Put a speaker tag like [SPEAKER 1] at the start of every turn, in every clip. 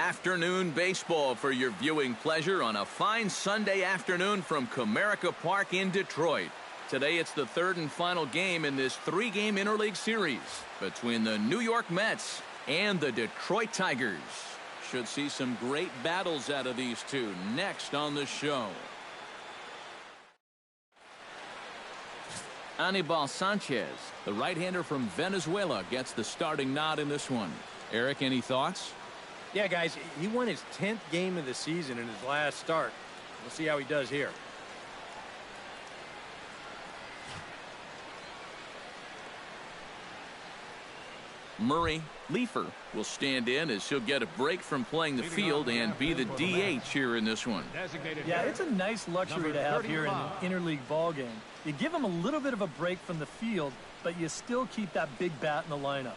[SPEAKER 1] Afternoon baseball for your viewing pleasure on a fine Sunday afternoon from Comerica Park in Detroit. Today it's the third and final game in this three-game interleague series between the New York Mets and the Detroit Tigers. Should see some great battles out of these two next on the show. Anibal Sanchez, the right-hander from Venezuela, gets the starting nod in this one. Eric, any thoughts?
[SPEAKER 2] Yeah, guys, he won his 10th game of the season in his last start. We'll see how he does here.
[SPEAKER 1] Liefer will stand in as he'll get a break from playing the field and be the DH here in this one.
[SPEAKER 3] Yeah, it's a nice luxury to have here in an interleague ball game. You give him a little bit of a break from the field, but you still keep that big bat in the lineup.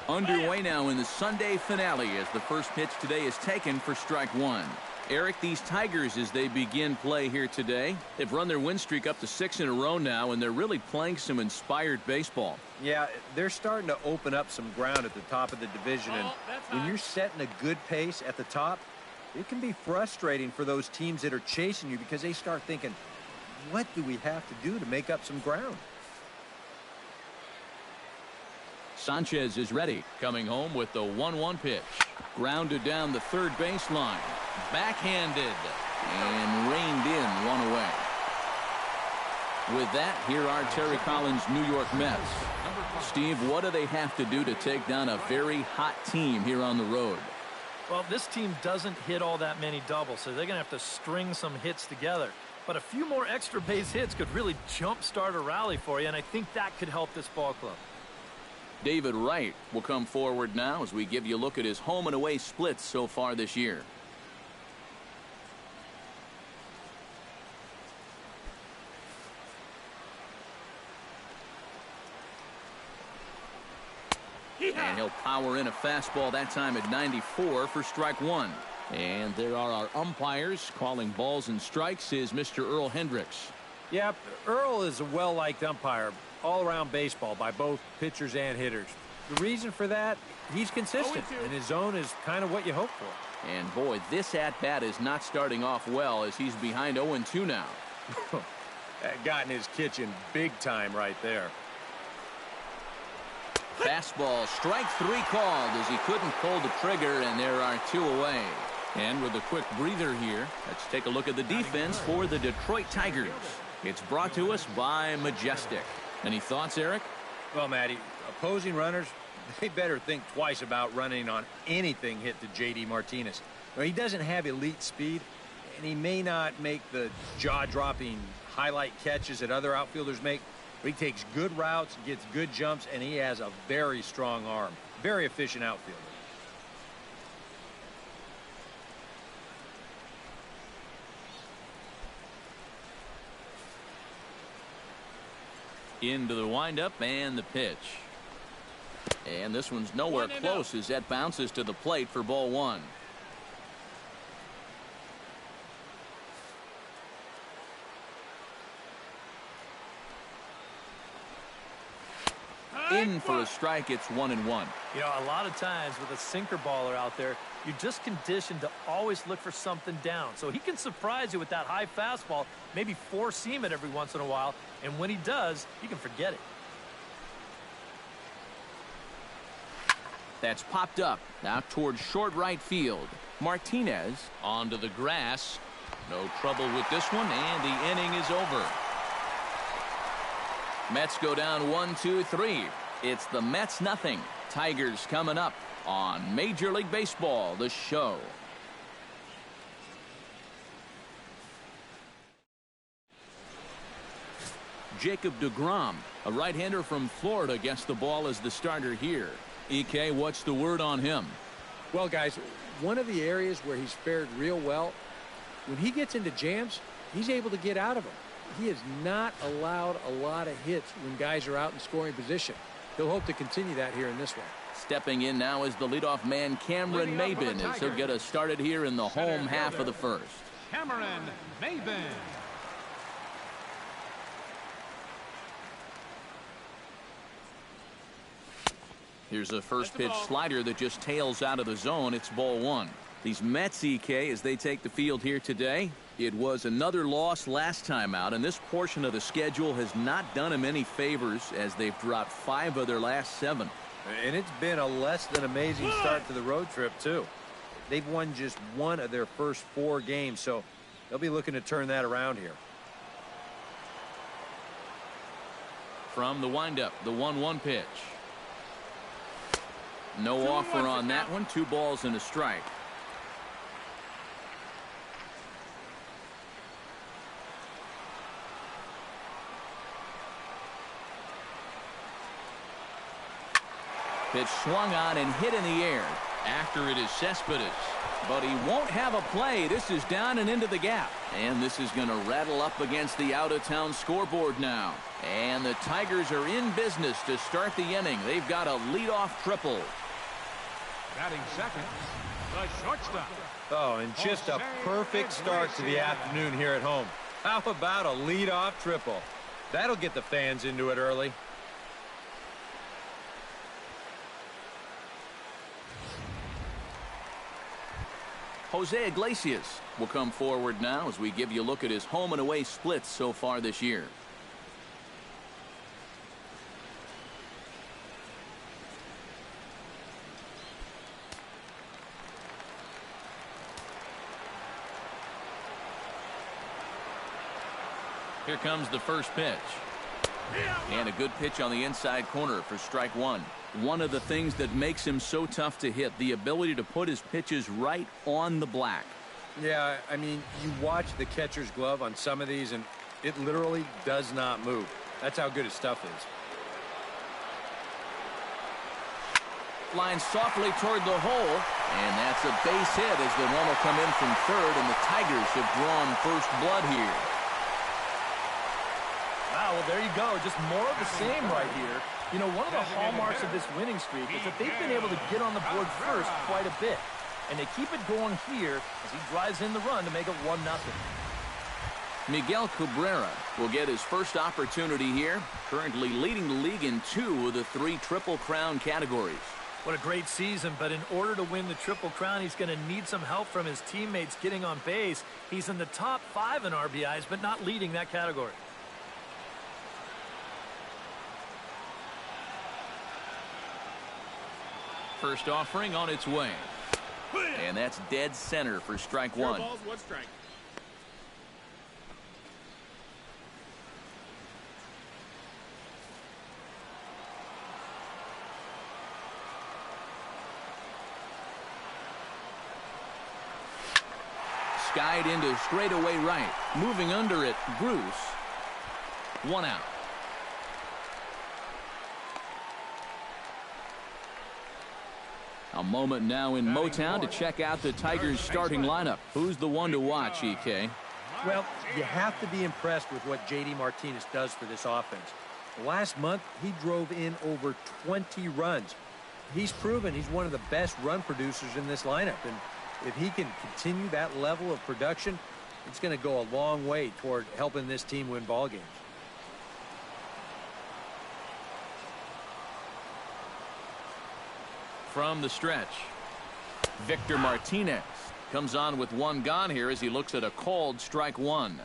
[SPEAKER 1] Underway now in the Sunday finale as the first pitch today is taken for strike one. Eric, these Tigers, as they begin play here today, they've run their win streak up to 6 in a row now, and they're really playing some inspired baseball.
[SPEAKER 2] Yeah, they're starting to open up some ground at the top of the division, and when you're setting a good pace at the top, it can be frustrating for those teams that are chasing you because they start thinking, what do we have to do to make up some ground?
[SPEAKER 1] Sanchez is ready, coming home with the 1-1 pitch. Grounded down the third baseline. Backhanded and reined in, one away. With that, here are Terry Collins' New York Mets. Steve, what do they have to do to take down a very hot team here on the road?
[SPEAKER 3] Well, this team doesn't hit all that many doubles, so they're going to have to string some hits together. But a few more extra base hits could really jumpstart a rally for you, and I think that could help this ball club.
[SPEAKER 1] David Wright will come forward now as we give you a look at his home and away splits so far this year. And he'll power in a fastball that time at 94 for strike one. And there are our umpires calling balls and strikes is Mr. Earl Hendricks.
[SPEAKER 2] Yeah, Earl is a well-liked umpire all-around baseball by both pitchers and hitters. The reason for that, he's consistent, and his zone is kind of what you hope for.
[SPEAKER 1] And boy, this at-bat is not starting off well as he's behind 0-2 now.
[SPEAKER 2] That got in his kitchen big time right there.
[SPEAKER 1] Fastball, strike three called as he couldn't pull the trigger, and there are two away. And with a quick breather here, let's take a look at the defense for the Detroit Tigers. It's brought to us by Majestic. Any thoughts, Eric?
[SPEAKER 2] Well, Matty, opposing runners, they better think twice about running on anything hit to J.D. Martinez. Well, he doesn't have elite speed, and he may not make the jaw-dropping highlight catches that other outfielders make, but he takes good routes, gets good jumps, and he has a very strong arm. Very efficient outfielder.
[SPEAKER 1] Into the windup and the pitch. And this one's nowhere close as that bounces to the plate for ball one. In for a strike, it's 1-1.
[SPEAKER 3] You know, a lot of times with a sinker baller out there, you're just conditioned to always look for something down. So he can surprise you with that high fastball, maybe four-seam it every once in a while, and when he does, you can forget it.
[SPEAKER 1] That's popped up out towards short right field. Martinez onto the grass. No trouble with this one, and the inning is over. Mets go down 1-2-3. It's the Mets nothing. Tigers coming up on Major League Baseball, the show. Jacob deGrom, a right-hander from Florida, gets the ball as the starter here. EK, what's the word on him?
[SPEAKER 2] Well, guys, one of the areas where he's fared real well, when he gets into jams, he's able to get out of them. He has not allowed a lot of hits when guys are out in scoring position. He'll hope to continue that here in this one.
[SPEAKER 1] Stepping in now is the leadoff man, Cameron Maybin, as he'll get us started here in the home half of the first.
[SPEAKER 4] Maybin.
[SPEAKER 1] Here's a first pitch slider that just tails out of the zone. It's ball one. These Mets, EK, as they take the field here today, it was another loss last time out, and this portion of the schedule has not done them any favors as they've dropped 5 of their last 7.
[SPEAKER 2] And it's been a less than amazing start to the road trip, too. They've won just 1 of their first 4 games, so they'll be looking to turn that around here.
[SPEAKER 1] From the windup, the 1-1 pitch. No offer on that one. 2 balls and a strike. Pitch swung on and hit in the air. After it is Cespedes. But he won't have a play. This is down and into the gap. And this is going to rattle up against the out-of-town scoreboard now. And the Tigers are in business to start the inning. They've got a leadoff triple.
[SPEAKER 4] Batting second, the shortstop.
[SPEAKER 2] Oh, and just a perfect start to the afternoon here at home. How about a leadoff triple? That'll get the fans into it early.
[SPEAKER 1] Jose Iglesias will come forward now as we give you a look at his home and away splits so far this year. Here comes the first pitch. And a good pitch on the inside corner for strike 1. One of the things that makes him so tough to hit, the ability to put his pitches right on the black.
[SPEAKER 2] Yeah, I mean, you watch the catcher's glove on some of these, and it literally does not move. That's how good his stuff is.
[SPEAKER 1] Flying softly toward the hole, and that's a base hit as the run will come in from third, and the Tigers have drawn first blood here.
[SPEAKER 3] Wow, well, there you go. Just more of the same right here. You know, one of the hallmarks of this winning streak is that they've been able to get on the board first quite a bit. And they keep it going here as he drives in the run to make it 1-0.
[SPEAKER 1] Miguel Cabrera will get his first opportunity here, currently leading the league in 2 of the 3 Triple Crown categories.
[SPEAKER 3] What a great season, but in order to win the Triple Crown, he's going to need some help from his teammates getting on base. He's in the top 5 in RBIs, but not leading that category.
[SPEAKER 1] First offering on its way. And that's dead center for strike 1.
[SPEAKER 4] 1 strike.
[SPEAKER 1] Skied into straightaway right. Moving under it, Bruce. 1 out. A moment now in Motown to check out the Tigers starting lineup. Who's the one to watch, EK?
[SPEAKER 2] Well, you have to be impressed with what J.D. Martinez does for this offense. Last month, he drove in over 20 runs. He's proven he's one of the best run producers in this lineup. And if he can continue that level of production, it's going to go a long way toward helping this team win ball games.
[SPEAKER 1] From the stretch, Victor Martinez comes on with 1 gone here as he looks at a called strike 1.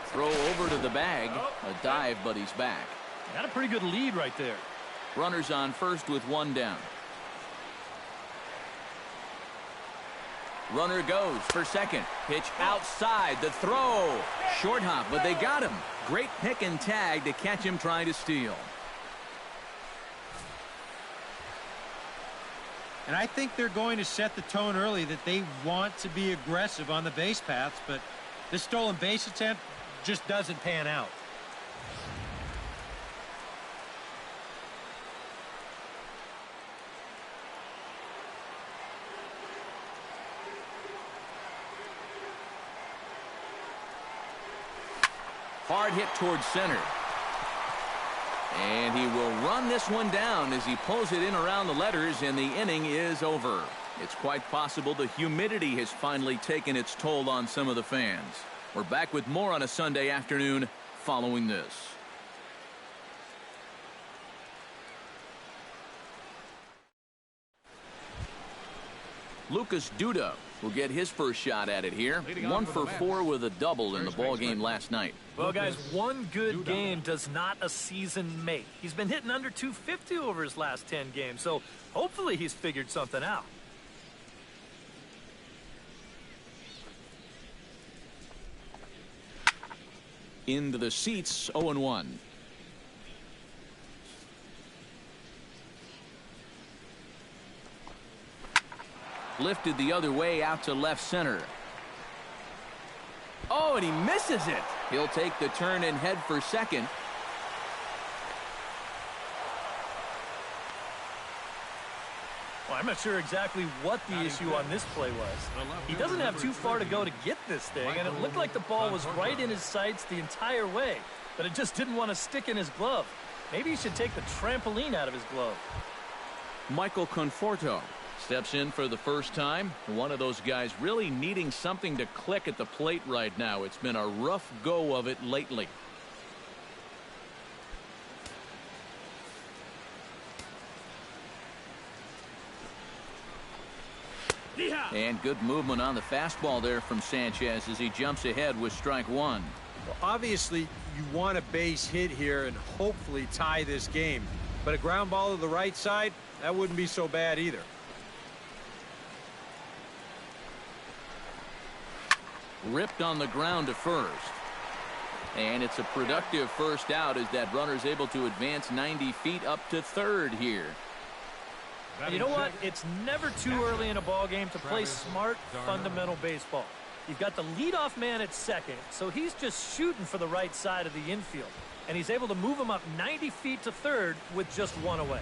[SPEAKER 1] Throw over to the bag. A dive, but he's back.
[SPEAKER 3] Got a pretty good lead right there.
[SPEAKER 1] Runners on first with 1 down. Runner goes for second. Pitch outside. The throw. Short hop, but they got him. Great pick and tag to catch him trying to steal.
[SPEAKER 5] And I think they're going to set the tone early that they want to be aggressive on the base paths, but this stolen base attempt just doesn't pan out.
[SPEAKER 1] Hard hit towards center. And he will run this one down as he pulls it in around the letters, and the inning is over. It's quite possible the humidity has finally taken its toll on some of the fans. We're back with more on a Sunday afternoon following this. Lucas Duda will get his first shot at it here. 1 for 4 with a double in the ball game last night.
[SPEAKER 3] Well, guys, one good game does not a season make. He's been hitting under 250 over his last 10 games, so hopefully he's figured something out.
[SPEAKER 1] Into the seats, 0-1. Lifted the other way out to left center. Oh, and he misses it. He'll take the turn and head for second.
[SPEAKER 3] Well, I'm not sure exactly what the issue on this play was. He doesn't have too far to go to get this thing, and it looked like the ball was right in his sights the entire way, but it just didn't want to stick in his glove. Maybe he should take the trampoline out of his glove.
[SPEAKER 1] Michael Conforto steps in for the first time. One of those guys really needing something to click at the plate right now. It's been a rough go of it lately. And good movement on the fastball there from Sanchez as he jumps ahead with strike one.
[SPEAKER 2] Well, obviously, you want a base hit here and hopefully tie this game. But a ground ball to the right side, that wouldn't be so bad either.
[SPEAKER 1] Ripped on the ground to first. And it's a productive first out as that runner's able to advance 90 feet up to third here.
[SPEAKER 3] And you know what? It's never too early in a ball game to play smart, fundamental baseball. You've got the leadoff man at second, so he's just shooting for the right side of the infield. And he's able to move him up 90 feet to third with just one away.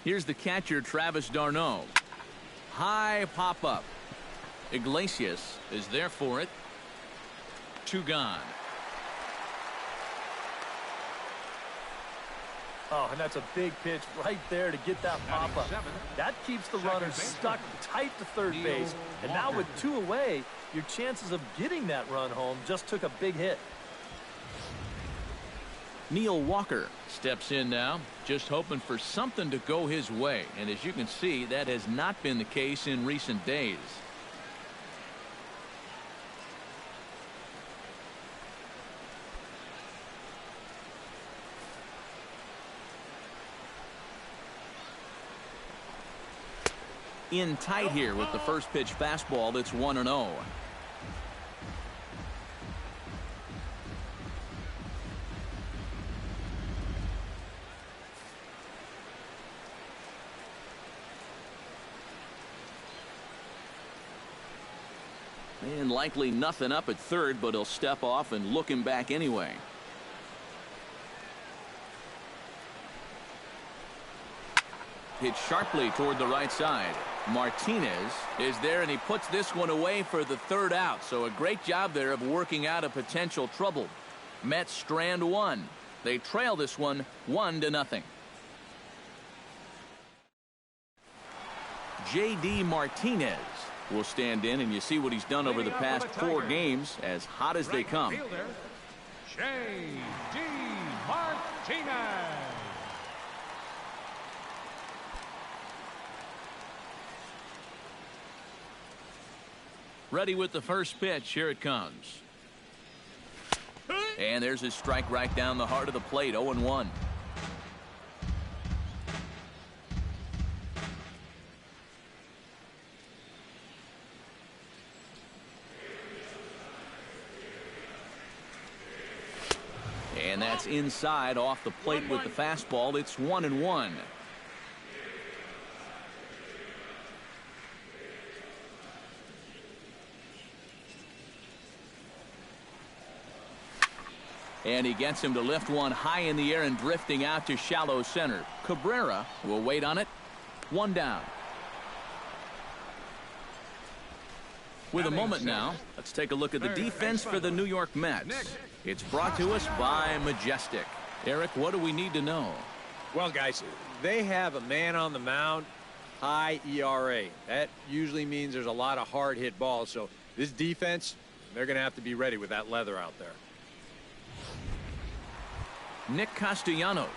[SPEAKER 1] Here's the catcher, Travis d'Arnaud. High pop-up. Iglesias is there for it. 2 gone.
[SPEAKER 3] Oh, and that's a big pitch right there to get that pop-up. That keeps the runner stuck tight to third base. And now with 2 away, your chances of getting that run home just took a big hit.
[SPEAKER 1] Neil Walker steps in now, just hoping for something to go his way. And as you can see, that has not been the case in recent days. In tight here with the first pitch fastball. That's 1-0. And likely nothing up at third, but he'll step off and look him back anyway. Hit sharply toward the right side. Martinez is there, and he puts this one away for the third out. So a great job there of working out a potential trouble. Mets strand one. They trail this one 1-0. J.D. Martinez will stand in, and you see what he's done over the past 4 games, as hot as they come.
[SPEAKER 4] J.D. Martinez.
[SPEAKER 1] Ready with the first pitch. Here it comes. And there's his strike right down the heart of the plate. 0-1. And that's inside off the plate with the fastball. It's 1-1. And he gets him to lift one high in the air and drifting out to shallow center. Cabrera will wait on it. One down. With a moment now, let's take a look at the defense for the New York Mets. It's brought to us by Majestic. Eric, what do we need to know?
[SPEAKER 2] Well, guys, they have a man on the mound, high ERA. That usually means there's a lot of hard hit balls. So this defense, they're going to have to be ready with that leather out there.
[SPEAKER 1] Nick Castellanos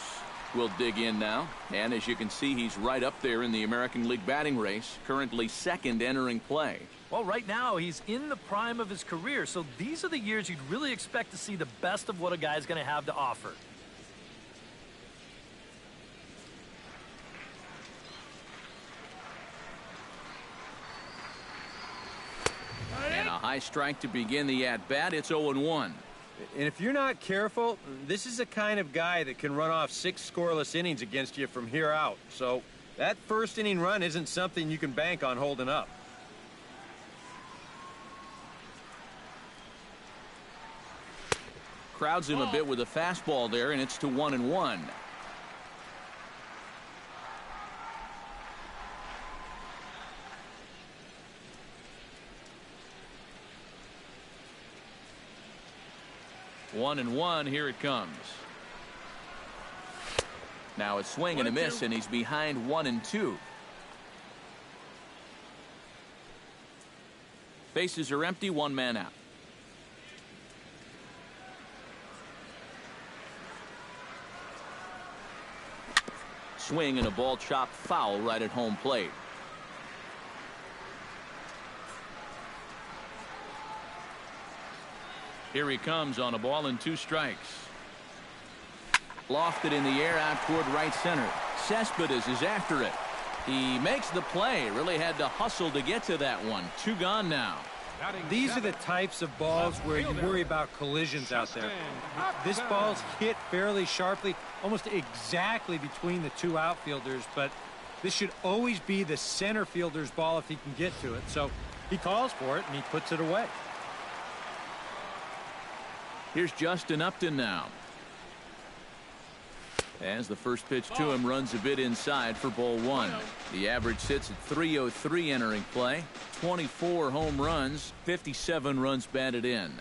[SPEAKER 1] will dig in now. And as you can see, he's right up there in the American League batting race, currently second entering play.
[SPEAKER 3] Well, right now, he's in the prime of his career, so these are the years you'd really expect to see the best of what a guy's going to have to offer.
[SPEAKER 1] And a high strike to begin the at-bat. It's 0-1.
[SPEAKER 2] And if you're not careful, this is the kind of guy that can run off 6 scoreless innings against you from here out. So that first inning run isn't something you can bank on holding up.
[SPEAKER 1] Crowds him a bit with a fastball there, and it's to 1-1. One and one, here it comes. Now a swing and a miss, and he's behind 1-2. Bases are empty, one man out. Swing and a ball chopped foul right at home plate. Here he comes on a ball and 2 strikes. Lofted in the air out toward right center. Cespedes is after it. He makes the play. Really had to hustle to get to that one. 2 gone now.
[SPEAKER 5] These are the types of balls where you worry about collisions out there. This ball's hit fairly sharply, almost exactly between the 2 outfielders, but this should always be the center fielder's ball if he can get to it. So he calls for it and he puts it away.
[SPEAKER 1] Here's Justin Upton now. As the first pitch to him runs a bit inside for ball 1. The average sits at .303 entering play. 24 home runs, 57 runs batted in.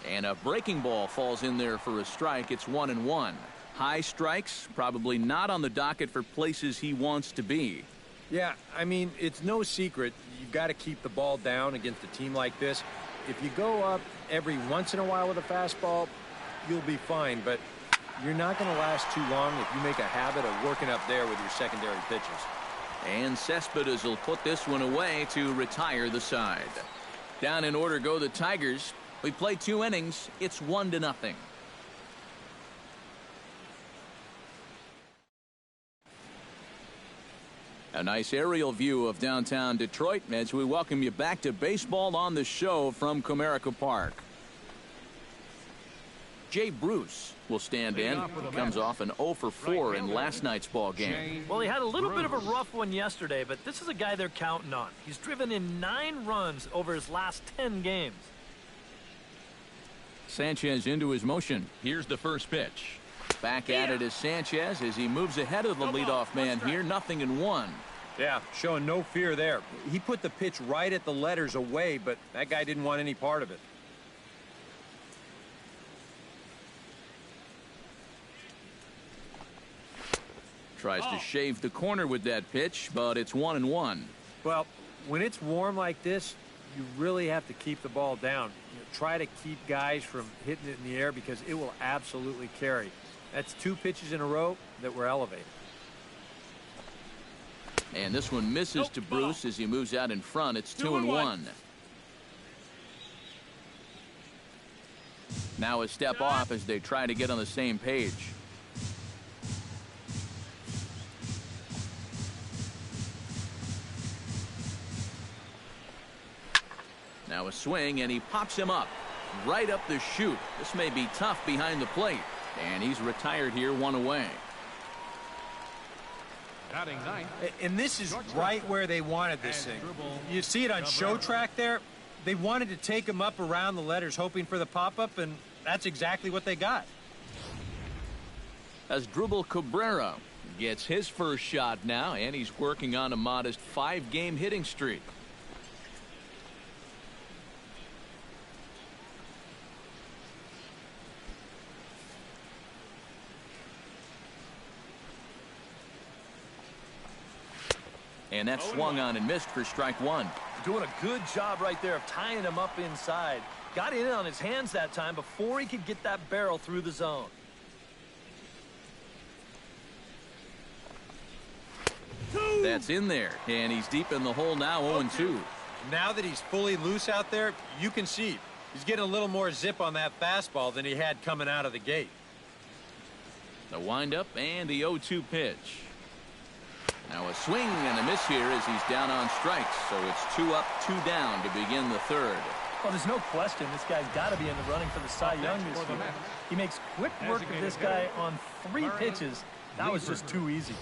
[SPEAKER 1] And a breaking ball falls in there for a strike. It's 1-1. High strikes, probably not on the docket for places he wants to be.
[SPEAKER 2] Yeah, I mean, it's no secret. You've got to keep the ball down against a team like this. If you go up every once in a while with a fastball, you'll be fine. But you're not going to last too long if you make a habit of working up there with your secondary pitches.
[SPEAKER 1] And Cespedes will put this one away to retire the side. Down in order go the Tigers. We play 2 innings. It's 1-0. A nice aerial view of downtown Detroit as we welcome you back to Baseball on the Show from Comerica Park. Jay Bruce will stand in. He comes off an 0 for 4 in last night's ball game.
[SPEAKER 3] Well, he had a little bit of a rough one yesterday, but this is a guy they're counting on. He's driven in 9 runs over his last 10 games.
[SPEAKER 1] Sanchez into his motion. Here's the first pitch. Back at it is Sanchez as he moves ahead of the leadoff man here. 0-1.
[SPEAKER 2] Yeah, showing no fear there. He put the pitch right at the letters away, but that guy didn't want any part of it.
[SPEAKER 1] Tries to shave the corner with that pitch, but it's 1-1.
[SPEAKER 2] Well, when it's warm like this, you really have to keep the ball down. Try to keep guys from hitting it in the air because it will absolutely carry. That's 2 pitches in a row that were elevated.
[SPEAKER 1] And this one misses to Bruce as he moves out in front. It's 2-1. Now a step off as they try to get on the same page. Now a swing, and he pops him up right up the chute. This may be tough behind the plate, and he's retired here, 1 away.
[SPEAKER 4] Batting ninth.
[SPEAKER 2] And this is right where they wanted this thing. You see it on show track there. They wanted to take him up around the letters, hoping for the pop-up, and that's exactly what they got.
[SPEAKER 1] Asdrubal Cabrera gets his first shot now, and he's working on a modest 5-game hitting streak. And that swung on and missed for strike one.
[SPEAKER 3] Doing a good job right there of tying him up inside. Got in on his hands that time before he could get that barrel through the zone.
[SPEAKER 1] That's in there, and he's deep in the hole now, 0-2.
[SPEAKER 2] Now that he's fully loose out there, you can see he's getting a little more zip on that fastball than he had coming out of the gate.
[SPEAKER 1] The windup and the 0-2 pitch. Now a swing and a miss here as he's down on strikes, so it's 2 up, 2 down to begin the third.
[SPEAKER 3] Well, there's no question this guy's got to be in the running for the Cy Young this year. He makes quick work of this guy on 3 pitches. That was just too easy.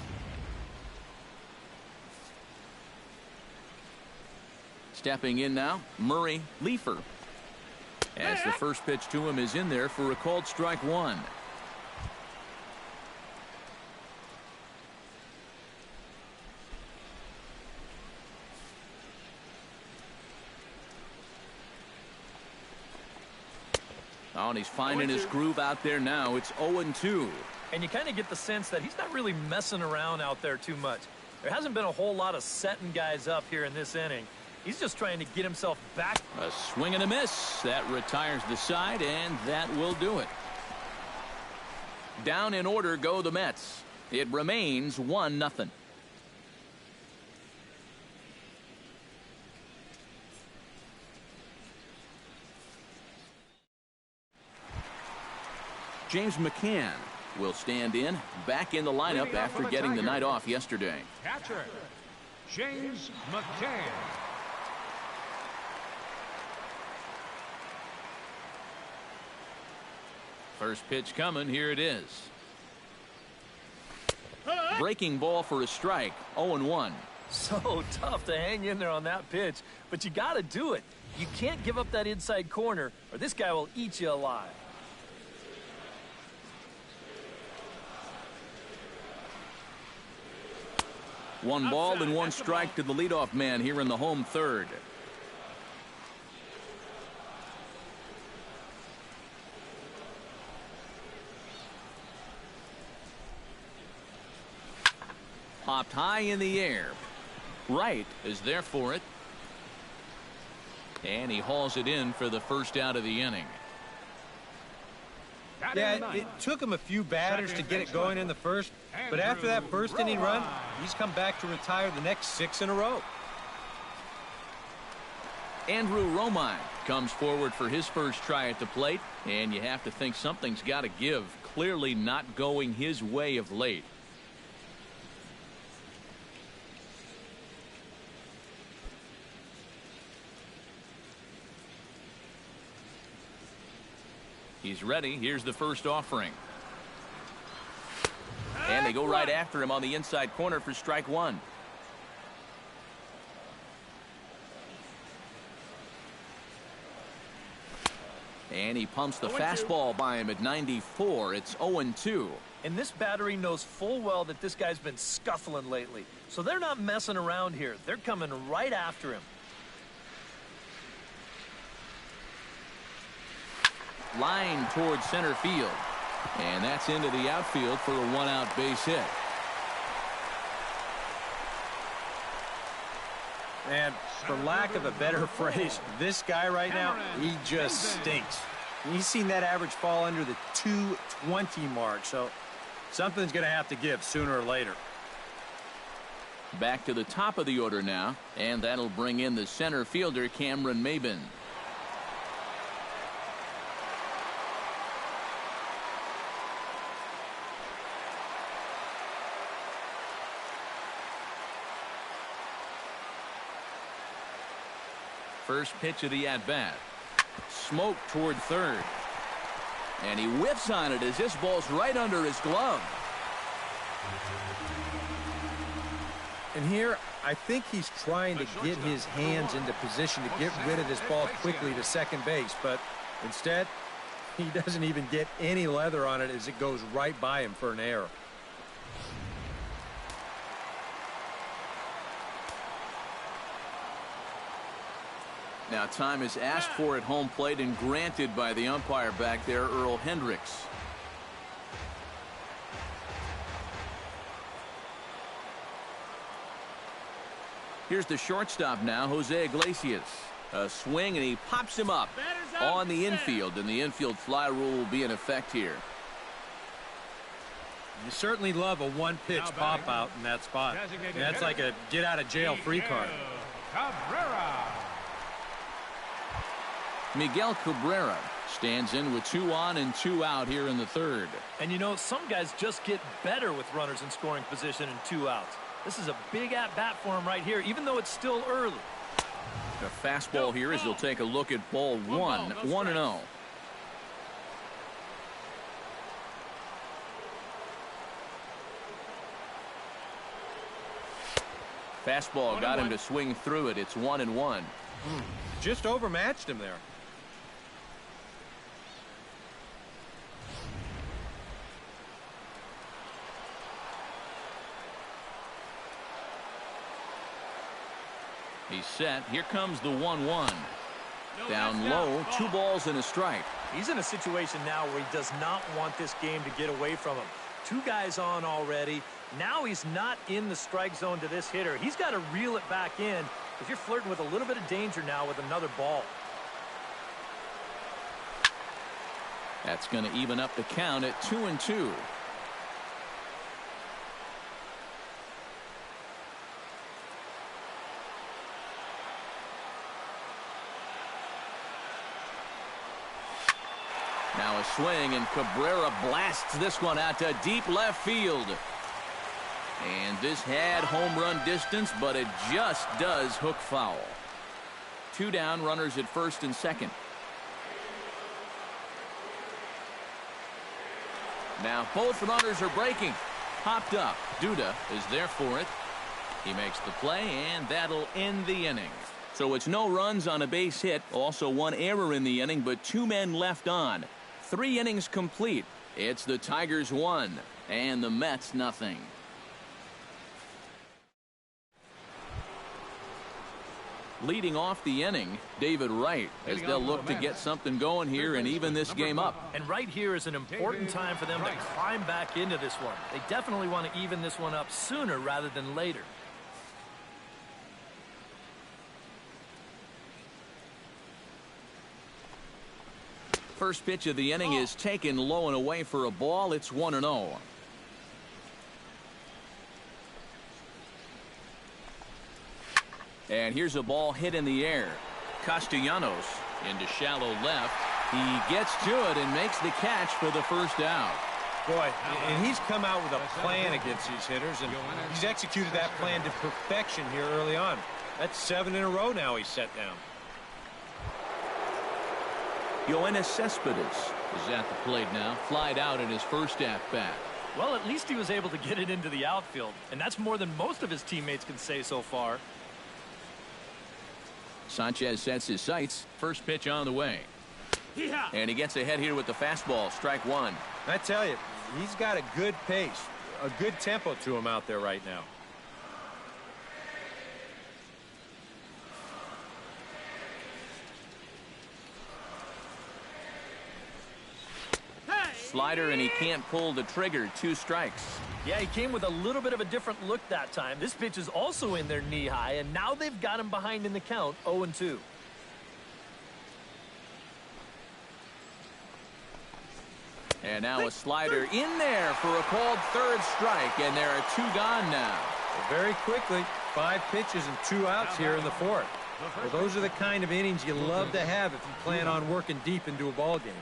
[SPEAKER 1] Stepping in now, Liefer. As the first pitch to him is in there for a called strike one. Oh, and he's finding his groove out there now. It's 0-2.
[SPEAKER 3] And you kind of get the sense that he's not really messing around out there too much. There hasn't been a whole lot of setting guys up here in this inning. He's just trying to get himself back.
[SPEAKER 1] A swing and a miss. That retires the side, and that will do it. Down in order go the Mets. It remains 1-0. James McCann will stand in, back in the lineup after getting the night off yesterday.
[SPEAKER 4] Catcher, James McCann.
[SPEAKER 1] First pitch coming, here it is. Breaking ball for a strike, 0-1.
[SPEAKER 3] So tough to hang in there on that pitch, but you got to do it. You can't give up that inside corner, or this guy will eat you alive.
[SPEAKER 1] One ball and one strike to the leadoff man here in the home third. Popped high in the air. Wright is there for it. And he hauls it in for the first out of the inning.
[SPEAKER 2] Yeah, it took him a few batters to get it going in the first, but after that first inning run, he's come back to retire the next 6 in a row.
[SPEAKER 1] Romine comes forward for his first try at the plate, and you have to think something's got to give. Clearly not going his way of late. He's ready. Here's the first offering. And they go right after him on the inside corner for strike one. And he pumps the fastball by him at 94. It's 0-2.
[SPEAKER 3] And this battery knows full well that this guy's been scuffling lately. So they're not messing around here. They're coming right after him.
[SPEAKER 1] Line towards center field. And that's into the outfield for a one-out base hit.
[SPEAKER 2] And for lack of a better phrase, this guy right now, he just stinks. He's seen that average fall under the 220 mark, so something's going to have to give sooner or later.
[SPEAKER 1] Back to the top of the order now, and that'll bring in the center fielder, Maybin. First pitch of the at-bat. Smoke toward third. And he whiffs on it as this ball's right under his glove.
[SPEAKER 2] And here, I think he's trying to get his hands into position to get rid of this ball quickly to second base, but instead, he doesn't even get any leather on it as it goes right by him for an error.
[SPEAKER 1] Now time is asked for at home plate and granted by the umpire back there, Earl Hendricks. Here's the shortstop now, Jose Iglesias. A swing, and he pops him up on the infield, and the infield fly rule will be in effect here.
[SPEAKER 5] You certainly love a one-pitch pop-out in that spot. That's like a get-out-of-jail-free card.
[SPEAKER 4] Cabrera.
[SPEAKER 1] Miguel Cabrera stands in with 2 on and 2 out here in the third.
[SPEAKER 3] And you know, some guys just get better with runners in scoring position and 2 outs. This is a big at-bat for him right here, even though it's still early.
[SPEAKER 1] The fastball here as he'll take a look at ball 1, 1-0. Fastball got him to swing through it. It's 1-1.
[SPEAKER 2] Just overmatched him there.
[SPEAKER 1] He's set. Here comes the 1-1. Down low, 2 balls and a strike.
[SPEAKER 3] He's in a situation now where he does not want this game to get away from him. 2 guys on already. Now he's not in the strike zone to this hitter. He's got to reel it back in because you're flirting with a little bit of danger now with another ball.
[SPEAKER 1] That's going to even up the count at 2-2. Now a swing, and Cabrera blasts this one out to deep left field. And this had home run distance, but it just does hook foul. 2 down, runners at first and second. Now both runners are breaking. Popped up. Duda is there for it. He makes the play, and that'll end the inning. So it's no runs on a base hit. Also 1 error in the inning, but 2 men left on. 3 innings complete. It's the Tigers 1 and the Mets nothing. Leading off the inning, David Wright, as they'll look to get something going here and even this game up.
[SPEAKER 3] And right here is an important time for them to climb back into this one. They definitely want to even this one up sooner rather than later.
[SPEAKER 1] First pitch of the inning is taken low and away for a ball. It's 1-0. And here's a ball hit in the air. Castellanos into shallow left. He gets to it and makes the catch for the first out.
[SPEAKER 2] Boy, and he's come out with a plan against these hitters, and he's executed that plan to perfection here early on. That's 7 in a row now he's set down.
[SPEAKER 1] Yoenis Cespedes is at the plate now. Flied out in his first at-bat.
[SPEAKER 3] Well, at least he was able to get it into the outfield, and that's more than most of his teammates can say so far.
[SPEAKER 1] Sanchez sets his sights. First pitch on the way. And he gets ahead here with the fastball. Strike 1.
[SPEAKER 2] I tell you, he's got a good pace, a good tempo to him out there right now.
[SPEAKER 1] Slider, and he can't pull the trigger. 2 strikes.
[SPEAKER 3] Yeah, he came with a little bit of a different look that time. This pitch is also in there knee high, and now they've got him behind in the count, 0-2.
[SPEAKER 1] And now a slider in there for a called 3rd strike, and there are 2 gone now.
[SPEAKER 2] Very quickly, 5 pitches and 2 outs here in the 4th. Well, those are the kind of innings you love to have if you plan on working deep into a ball game.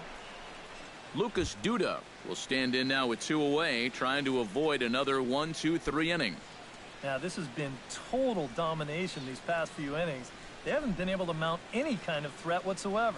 [SPEAKER 1] Lucas Duda will stand in now with 2 away, trying to avoid another 1-2-3 inning.
[SPEAKER 3] Now, this has been total domination these past few innings. They haven't been able to mount any kind of threat whatsoever.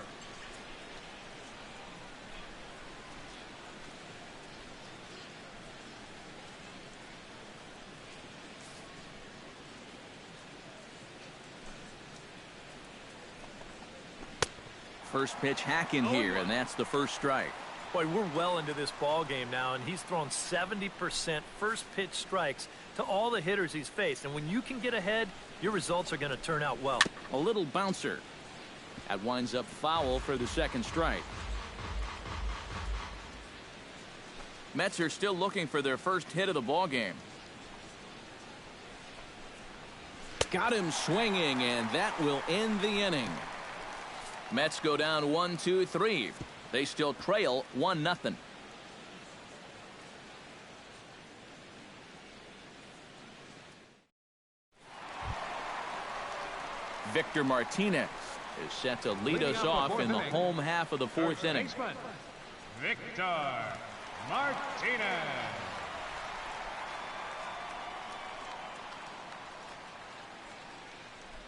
[SPEAKER 1] First pitch hacking here, and that's the first strike.
[SPEAKER 3] Boy, we're well into this ball game now, and he's thrown 70% first pitch strikes to all the hitters he's faced. And when you can get ahead, your results are going to turn out well.
[SPEAKER 1] A little bouncer. That winds up foul for the second strike. Mets are still looking for their first hit of the ball game. Got him swinging, and that will end the inning. Mets go down 1-2-3. They still trail 1-0. Victor Martinez is set to lead us off in the home half of the fourth inning.
[SPEAKER 4] Victor Martinez.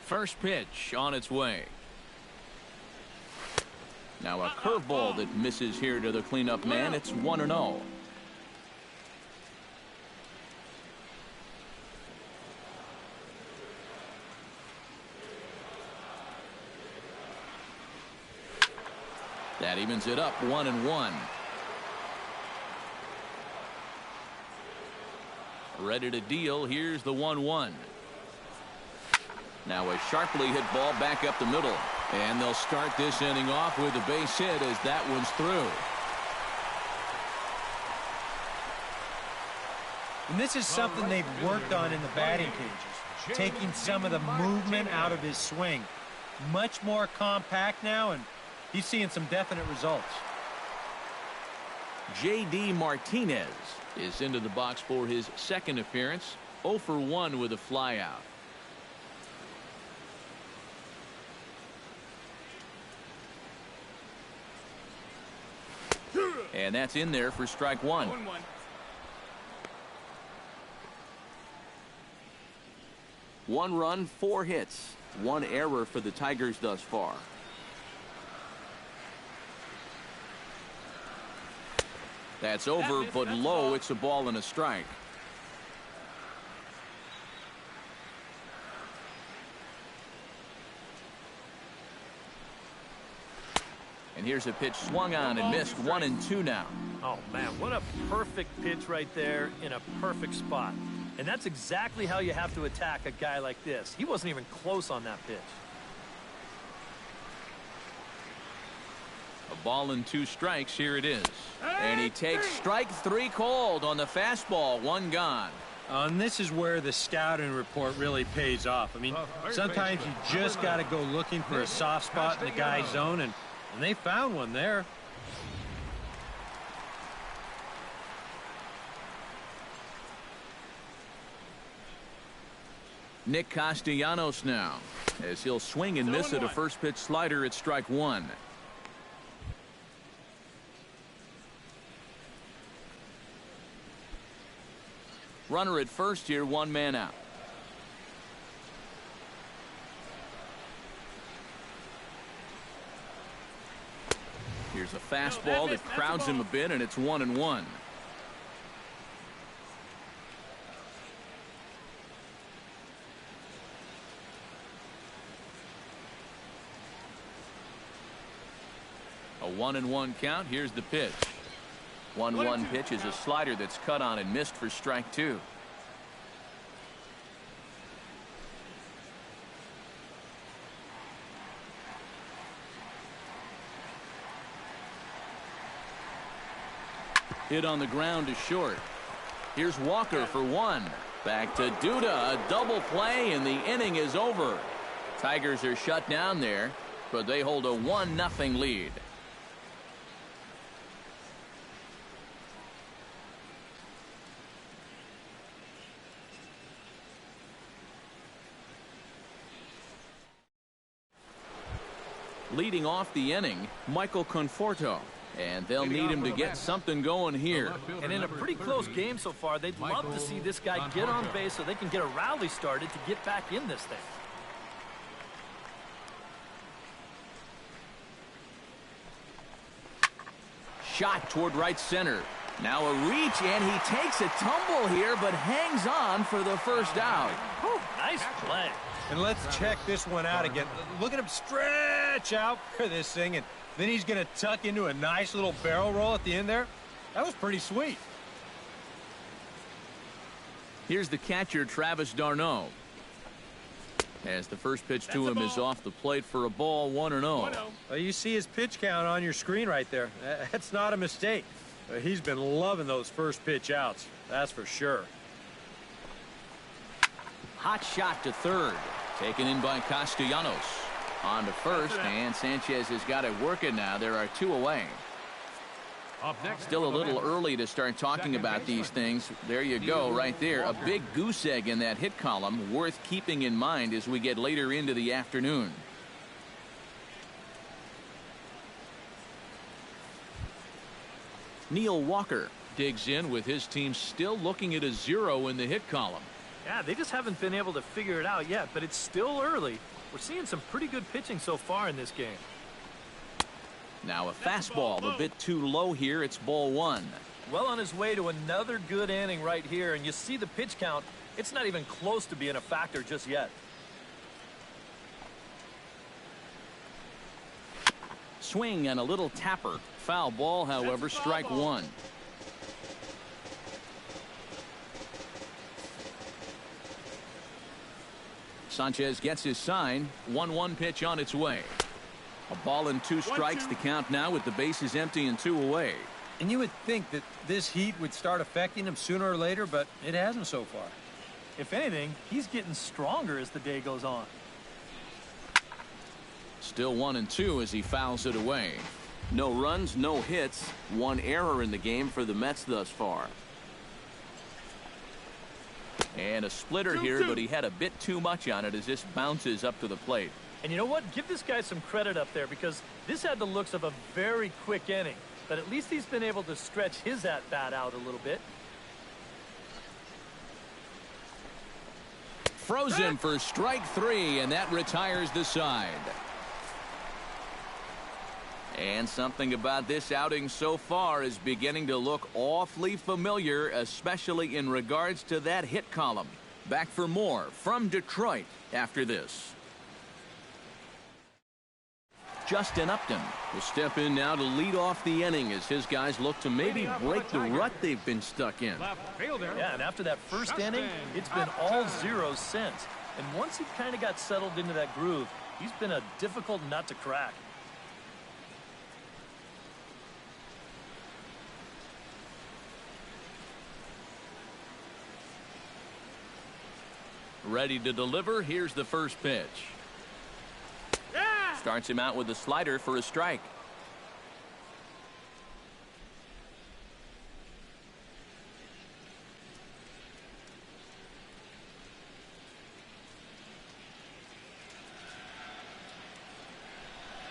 [SPEAKER 1] First pitch on its way. Now a curveball that misses here to the cleanup man. It's 1-0. That evens it up 1-1. Ready to deal. Here's the 1-1. Now a sharply hit ball back up the middle. And they'll start this inning off with a base hit as that one's through.
[SPEAKER 5] And this is something they've worked on in the batting cages. Taking some of the movement out of his swing. Much more compact now, and he's seeing some definite results.
[SPEAKER 1] J.D. Martinez is into the box for his second appearance. 0 for 1 with a flyout. And that's in there for strike one.
[SPEAKER 4] 1-1.
[SPEAKER 1] One run, 4 hits, 1 error for the Tigers thus far. That's over, but low. It's a ball and a strike. And here's a pitch swung on and missed. 1-2 now.
[SPEAKER 3] Oh, man, what a perfect pitch right there in a perfect spot. And that's exactly how you have to attack a guy like this. He wasn't even close on that pitch.
[SPEAKER 1] A ball and 2 strikes. Here it is. And he takes strike 3 called on the fastball. 1 gone.
[SPEAKER 5] And this is where the scouting report really pays off. I mean, sometimes you just got to go looking for a soft spot in the guy's zone, and they found one there.
[SPEAKER 1] Nick Castellanos now, as he'll swing and miss at a first pitch slider at strike 1. Runner at first here, 1 man out. Here's a fastball that crowds him a bit, and it's 1-1. A 1-1 count. Here's the pitch. 1-1 pitch is a slider that's cut on and missed for strike 2. Hit on the ground is short. Here's Walker for 1. Back to Duda. A double play, and the inning is over. Tigers are shut down there, but they hold a 1-0 lead. Leading off the inning, Michael Conforto. And they'll need him to get something going here.
[SPEAKER 3] And in a pretty close game so far, they'd love to see this guy get on base so they can get a rally started to get back in this thing.
[SPEAKER 1] Shot toward right center. Now a reach, and he takes a tumble here, but hangs on for the first out.
[SPEAKER 3] Whew, nice play.
[SPEAKER 5] And let's check this one out again. Look at him stretch out for this thing, and then he's going to tuck into a nice little barrel roll at the end there. That was pretty sweet.
[SPEAKER 1] Here's the catcher, Travis d'Arnaud. As the first pitch to him is off the plate for a ball, 1-0.
[SPEAKER 5] Well, you see his pitch count on your screen right there. That's not a mistake. He's been loving those first pitch outs, that's for sure.
[SPEAKER 1] Hot shot to third. Taken in by Castellanos. On to first, and Sanchez has got it working now. There are 2 away. Still a little early to start talking about these things. There you go, right there. A big goose egg in that hit column, worth keeping in mind as we get later into the afternoon. Neil Walker digs in with his team still looking at a 0 in the hit column.
[SPEAKER 3] Yeah, they just haven't been able to figure it out yet, but it's still early. We're seeing some pretty good pitching so far in this game.
[SPEAKER 1] Now a fastball a bit too low here. It's ball 1.
[SPEAKER 3] Well on his way to another good inning right here, and you see the pitch count. It's not even close to being a factor just yet.
[SPEAKER 1] Swing and a little tapper. Foul ball, however, strike 1. Sanchez gets his sign. 1-1 pitch on its way. A ball and 2 strikes. The count now with the bases empty and 2 away.
[SPEAKER 5] And you would think that this heat would start affecting him sooner or later, but it hasn't so far.
[SPEAKER 3] If anything, he's getting stronger as the day goes on.
[SPEAKER 1] Still 1-2 as he fouls it away. No runs, no hits. 1 error in the game for the Mets thus far. And a splitter here, but he had a bit too much on it as this bounces up to the plate.
[SPEAKER 3] And you know what? Give this guy some credit up there, because this had the looks of a very quick inning. But at least he's been able to stretch his at-bat out a little bit.
[SPEAKER 1] Frozen for strike 3, and that retires the side. And something about this outing so far is beginning to look awfully familiar, especially in regards to that hit column. Back for more from Detroit after this. Justin Upton will step in now to lead off the inning as his guys look to maybe break the rut they've been stuck in.
[SPEAKER 3] Yeah, and after that first inning, it's been all zeros since. And once he kind of got settled into that groove, he's been a difficult nut to crack.
[SPEAKER 1] Ready to deliver. Here's the first pitch. Starts him out with a slider for a strike.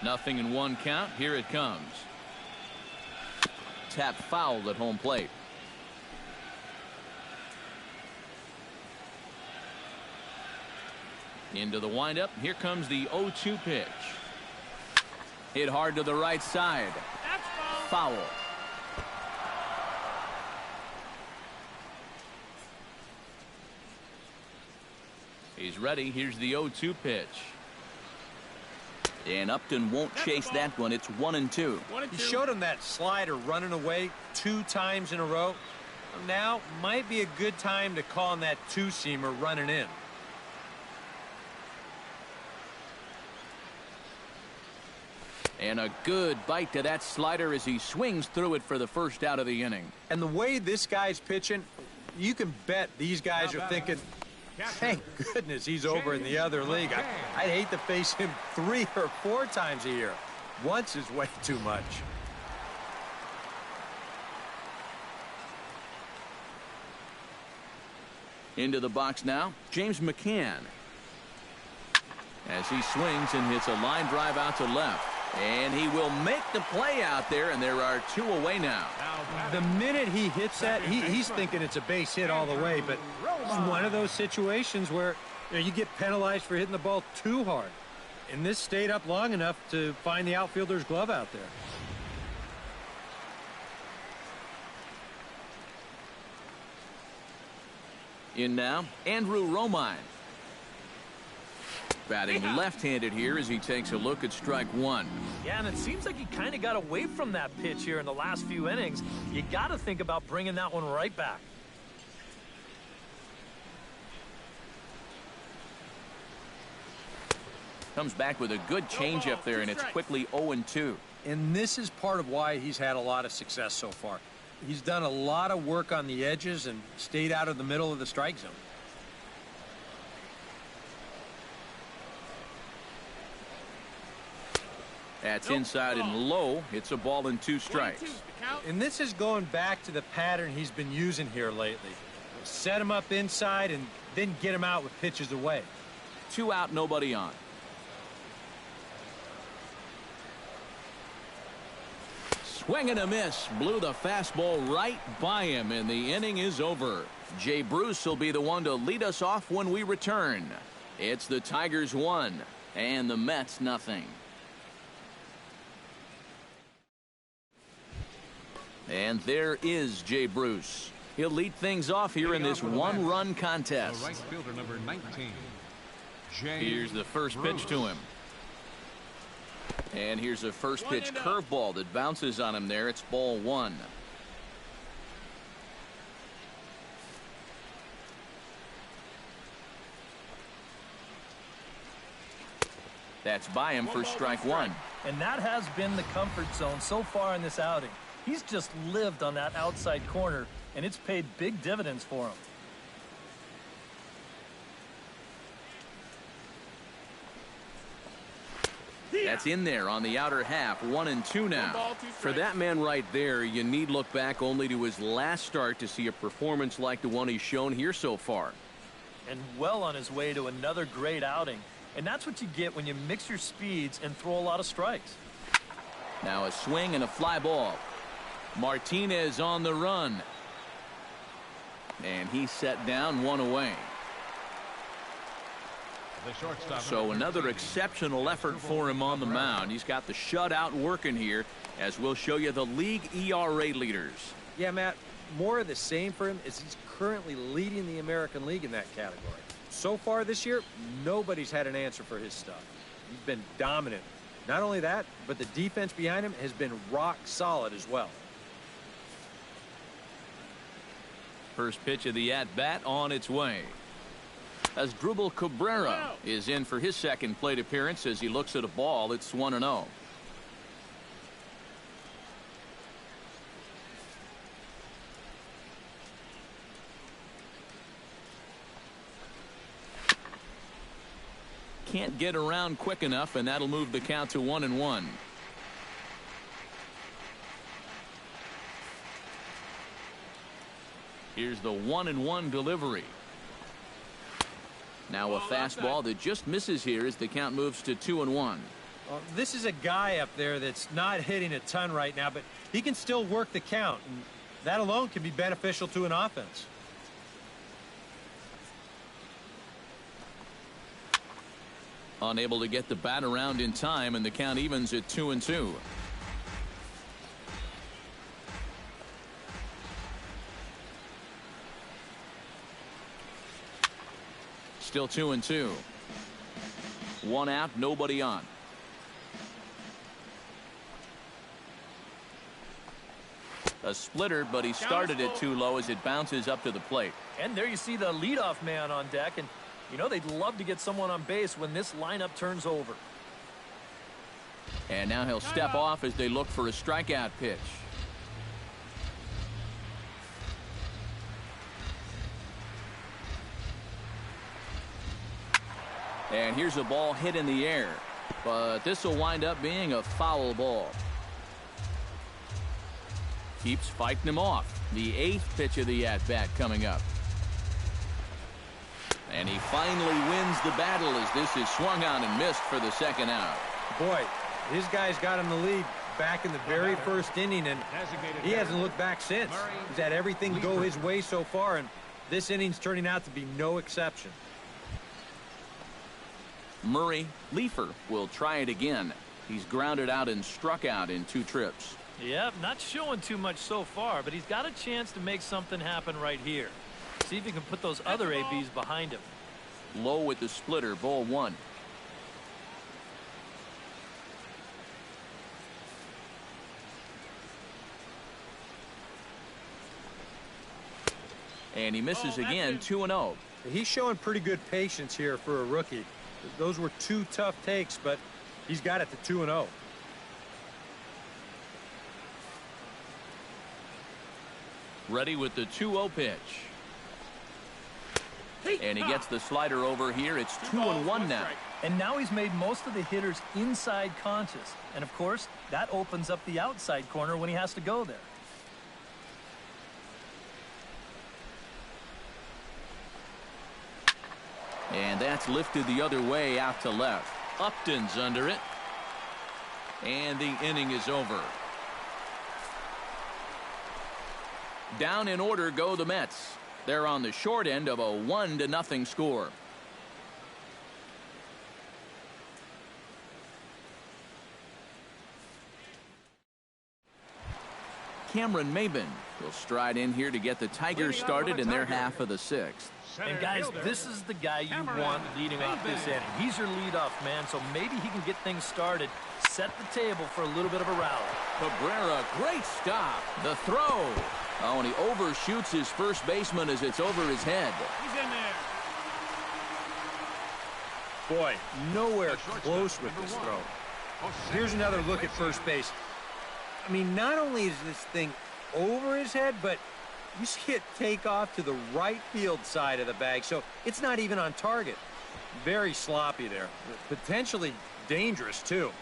[SPEAKER 1] Nothing in 1 count. Here it comes. Tap fouled at home plate. Into the windup. Here comes the 0-2 pitch. Hit hard to the right side. Foul. He's ready. Here's the 0-2 pitch. And Upton won't chase that one. It's 1-2.
[SPEAKER 5] He showed him that slider running away 2 times in a row. Now might be a good time to call on that 2-seamer running in.
[SPEAKER 1] And a good bite to that slider as he swings through it for the first out of the inning.
[SPEAKER 5] And the way this guy's pitching, you can bet these guys are thinking, thank goodness he's over in the other league. I'd hate to face him 3 or 4 times a year. Once is way too much.
[SPEAKER 1] Into the box now, James McCann. As he swings and hits a line drive out to left. And he will make the play out there, and there are 2 away now.
[SPEAKER 5] The minute he hits that, he's thinking it's a base hit all the way, but it's one of those situations where you get penalized for hitting the ball too hard. And this stayed up long enough to find the outfielder's glove out there.
[SPEAKER 1] In now, Andrew Romine. Batting left-handed here as he takes a look at strike one.
[SPEAKER 3] Yeah, and it seems like he kind of got away from that pitch here in the last few innings. You got to think about bringing that one right back.
[SPEAKER 1] Comes back with a good changeup there, and it's quickly 0-2.
[SPEAKER 2] And this is part of why he's had a lot of success so far. He's done a lot of work on the edges and stayed out of the middle of the strike zone.
[SPEAKER 1] That's inside and low. It's a ball and 2 strikes.
[SPEAKER 5] And this is going back to the pattern he's been using here lately. Set him up inside and then get him out with pitches away.
[SPEAKER 1] 2 out, nobody on. Swing and a miss. Blew the fastball right by him, and the inning is over. Jay Bruce will be the one to lead us off when we return. It's the Tigers 1 and the Mets nothing. And there is Jay Bruce. He'll lead things off here in this one-run contest.
[SPEAKER 4] Right fielder number 19.
[SPEAKER 1] Here's the first pitch to him. And here's a first pitch curveball that bounces on him there. It's ball 1. That's by him for strike 1.
[SPEAKER 3] And that has been the comfort zone so far in this outing. He's just lived on that outside corner, and it's paid big dividends for him.
[SPEAKER 1] That's in there on the outer half. 1-2 now. For that man right there, you need look back only to his last start to see a performance like the one he's shown here so far.
[SPEAKER 3] And well on his way to another great outing. And that's what you get when you mix your speeds and throw a lot of strikes.
[SPEAKER 1] Now a swing and a fly ball. Martinez on the run. And he's set down, 1 away. So another exceptional effort for him on the mound. He's got the shutout working here, as we'll show you the league ERA leaders.
[SPEAKER 2] Yeah, Matt, more of the same for him is he's currently leading the American League in that category. So far this year, nobody's had an answer for his stuff. He's been dominant. Not only that, but the defense behind him has been rock solid as well.
[SPEAKER 1] First pitch of the at-bat on its way. Asdrubal Cabrera is in for his second plate appearance as he looks at a ball. It's 1-0. Can't get around quick enough, and that'll move the count to 1-1. Here's the 1-1 delivery. Now a fastball that just misses here as the count moves to 2-1.
[SPEAKER 5] Well, this is a guy up there that's not hitting a ton right now, but he can still work the count, and that alone can be beneficial to an offense.
[SPEAKER 1] Unable to get the bat around in time, and the count evens at 2-2. Still 2-2. 1 out, nobody on. A splitter, but he started it too low as it bounces up to the plate.
[SPEAKER 3] And there you see the leadoff man on deck, and you know they'd love to get someone on base when this lineup turns over.
[SPEAKER 1] And now he'll step off as they look for a strikeout pitch. And here's a ball hit in the air, but this will wind up being a foul ball. Keeps fighting him off. The 8th pitch of the at-bat coming up. And he finally wins the battle as this is swung on and missed for the second out.
[SPEAKER 5] Boy, his guys got him the lead back in the very first inning, and he hasn't looked back since. He's had everything go his way so far, and this inning's turning out to be no exception.
[SPEAKER 1] Liefer will try it again. He's grounded out and struck out in 2 trips.
[SPEAKER 3] Yep, not showing too much so far, but he's got a chance to make something happen right here. See if he can put those other ABs behind him.
[SPEAKER 1] Low with the splitter, ball one. And he misses again, 2-0.
[SPEAKER 5] He's showing pretty good patience here for a rookie. Those were two tough takes, but he's got it to 2-0.
[SPEAKER 1] Ready with the 2-0 pitch. And he gets the slider over here. It's 2-1 now.
[SPEAKER 3] And now he's made most of the hitters inside conscious. And, of course, that opens up the outside corner when he has to go there.
[SPEAKER 1] And that's lifted the other way out to left. Upton's under it. And the inning is over. Down in order go the Mets. They're on the short end of a 1-0 score. Cameron Maybin will stride in here to get the Tigers started in their half of the sixth.
[SPEAKER 3] And guys, this is the guy you want leading off this inning. He's your leadoff man, so maybe he can get things started, set the table for a little bit of a rally.
[SPEAKER 1] Cabrera, great stop. The throw. Oh, and he overshoots his first baseman as it's over his head.
[SPEAKER 4] He's in there.
[SPEAKER 5] Boy, nowhere close with this throw. Here's another look at first base. I mean, not only is this thing over his head, but you see it take off to the right field side of the bag, so it's not even on target. Very sloppy there. Potentially dangerous, too.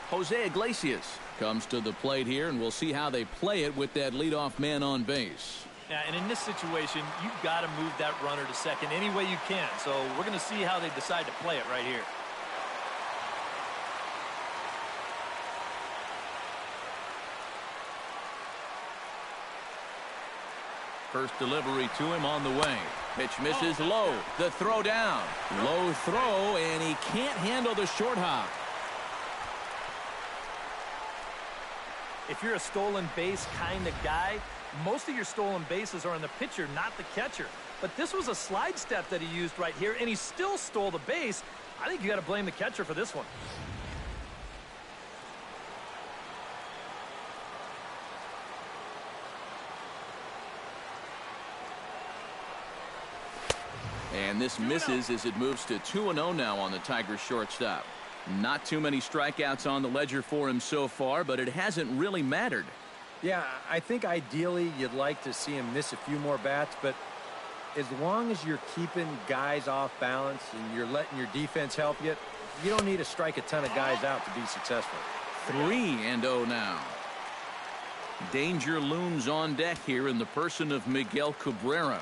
[SPEAKER 1] Jose Iglesias comes to the plate here, and we'll see how they play it with that leadoff man on base.
[SPEAKER 3] Yeah, and in this situation, you've got to move that runner to second any way you can. So we're going to see how they decide to play it right here.
[SPEAKER 1] First delivery to him on the way. Pitch misses low. The throw down. Low throw, and he can't handle the short hop.
[SPEAKER 3] If you're a stolen base kind of guy, most of your stolen bases are in the pitcher, not the catcher. But this was a slide step that he used right here, and he still stole the base. I think you got to blame the catcher for this one.
[SPEAKER 1] And this misses as it moves to 2-0 now on the Tigers shortstop. Not too many strikeouts on the ledger for him so far, but it hasn't really mattered.
[SPEAKER 5] Yeah, I think ideally you'd like to see him miss a few more bats, but as long as you're keeping guys off balance and you're letting your defense help you, you don't need to strike a ton of guys out to be successful.
[SPEAKER 1] 3-0 now. Danger looms on deck here in the person of Miguel Cabrera.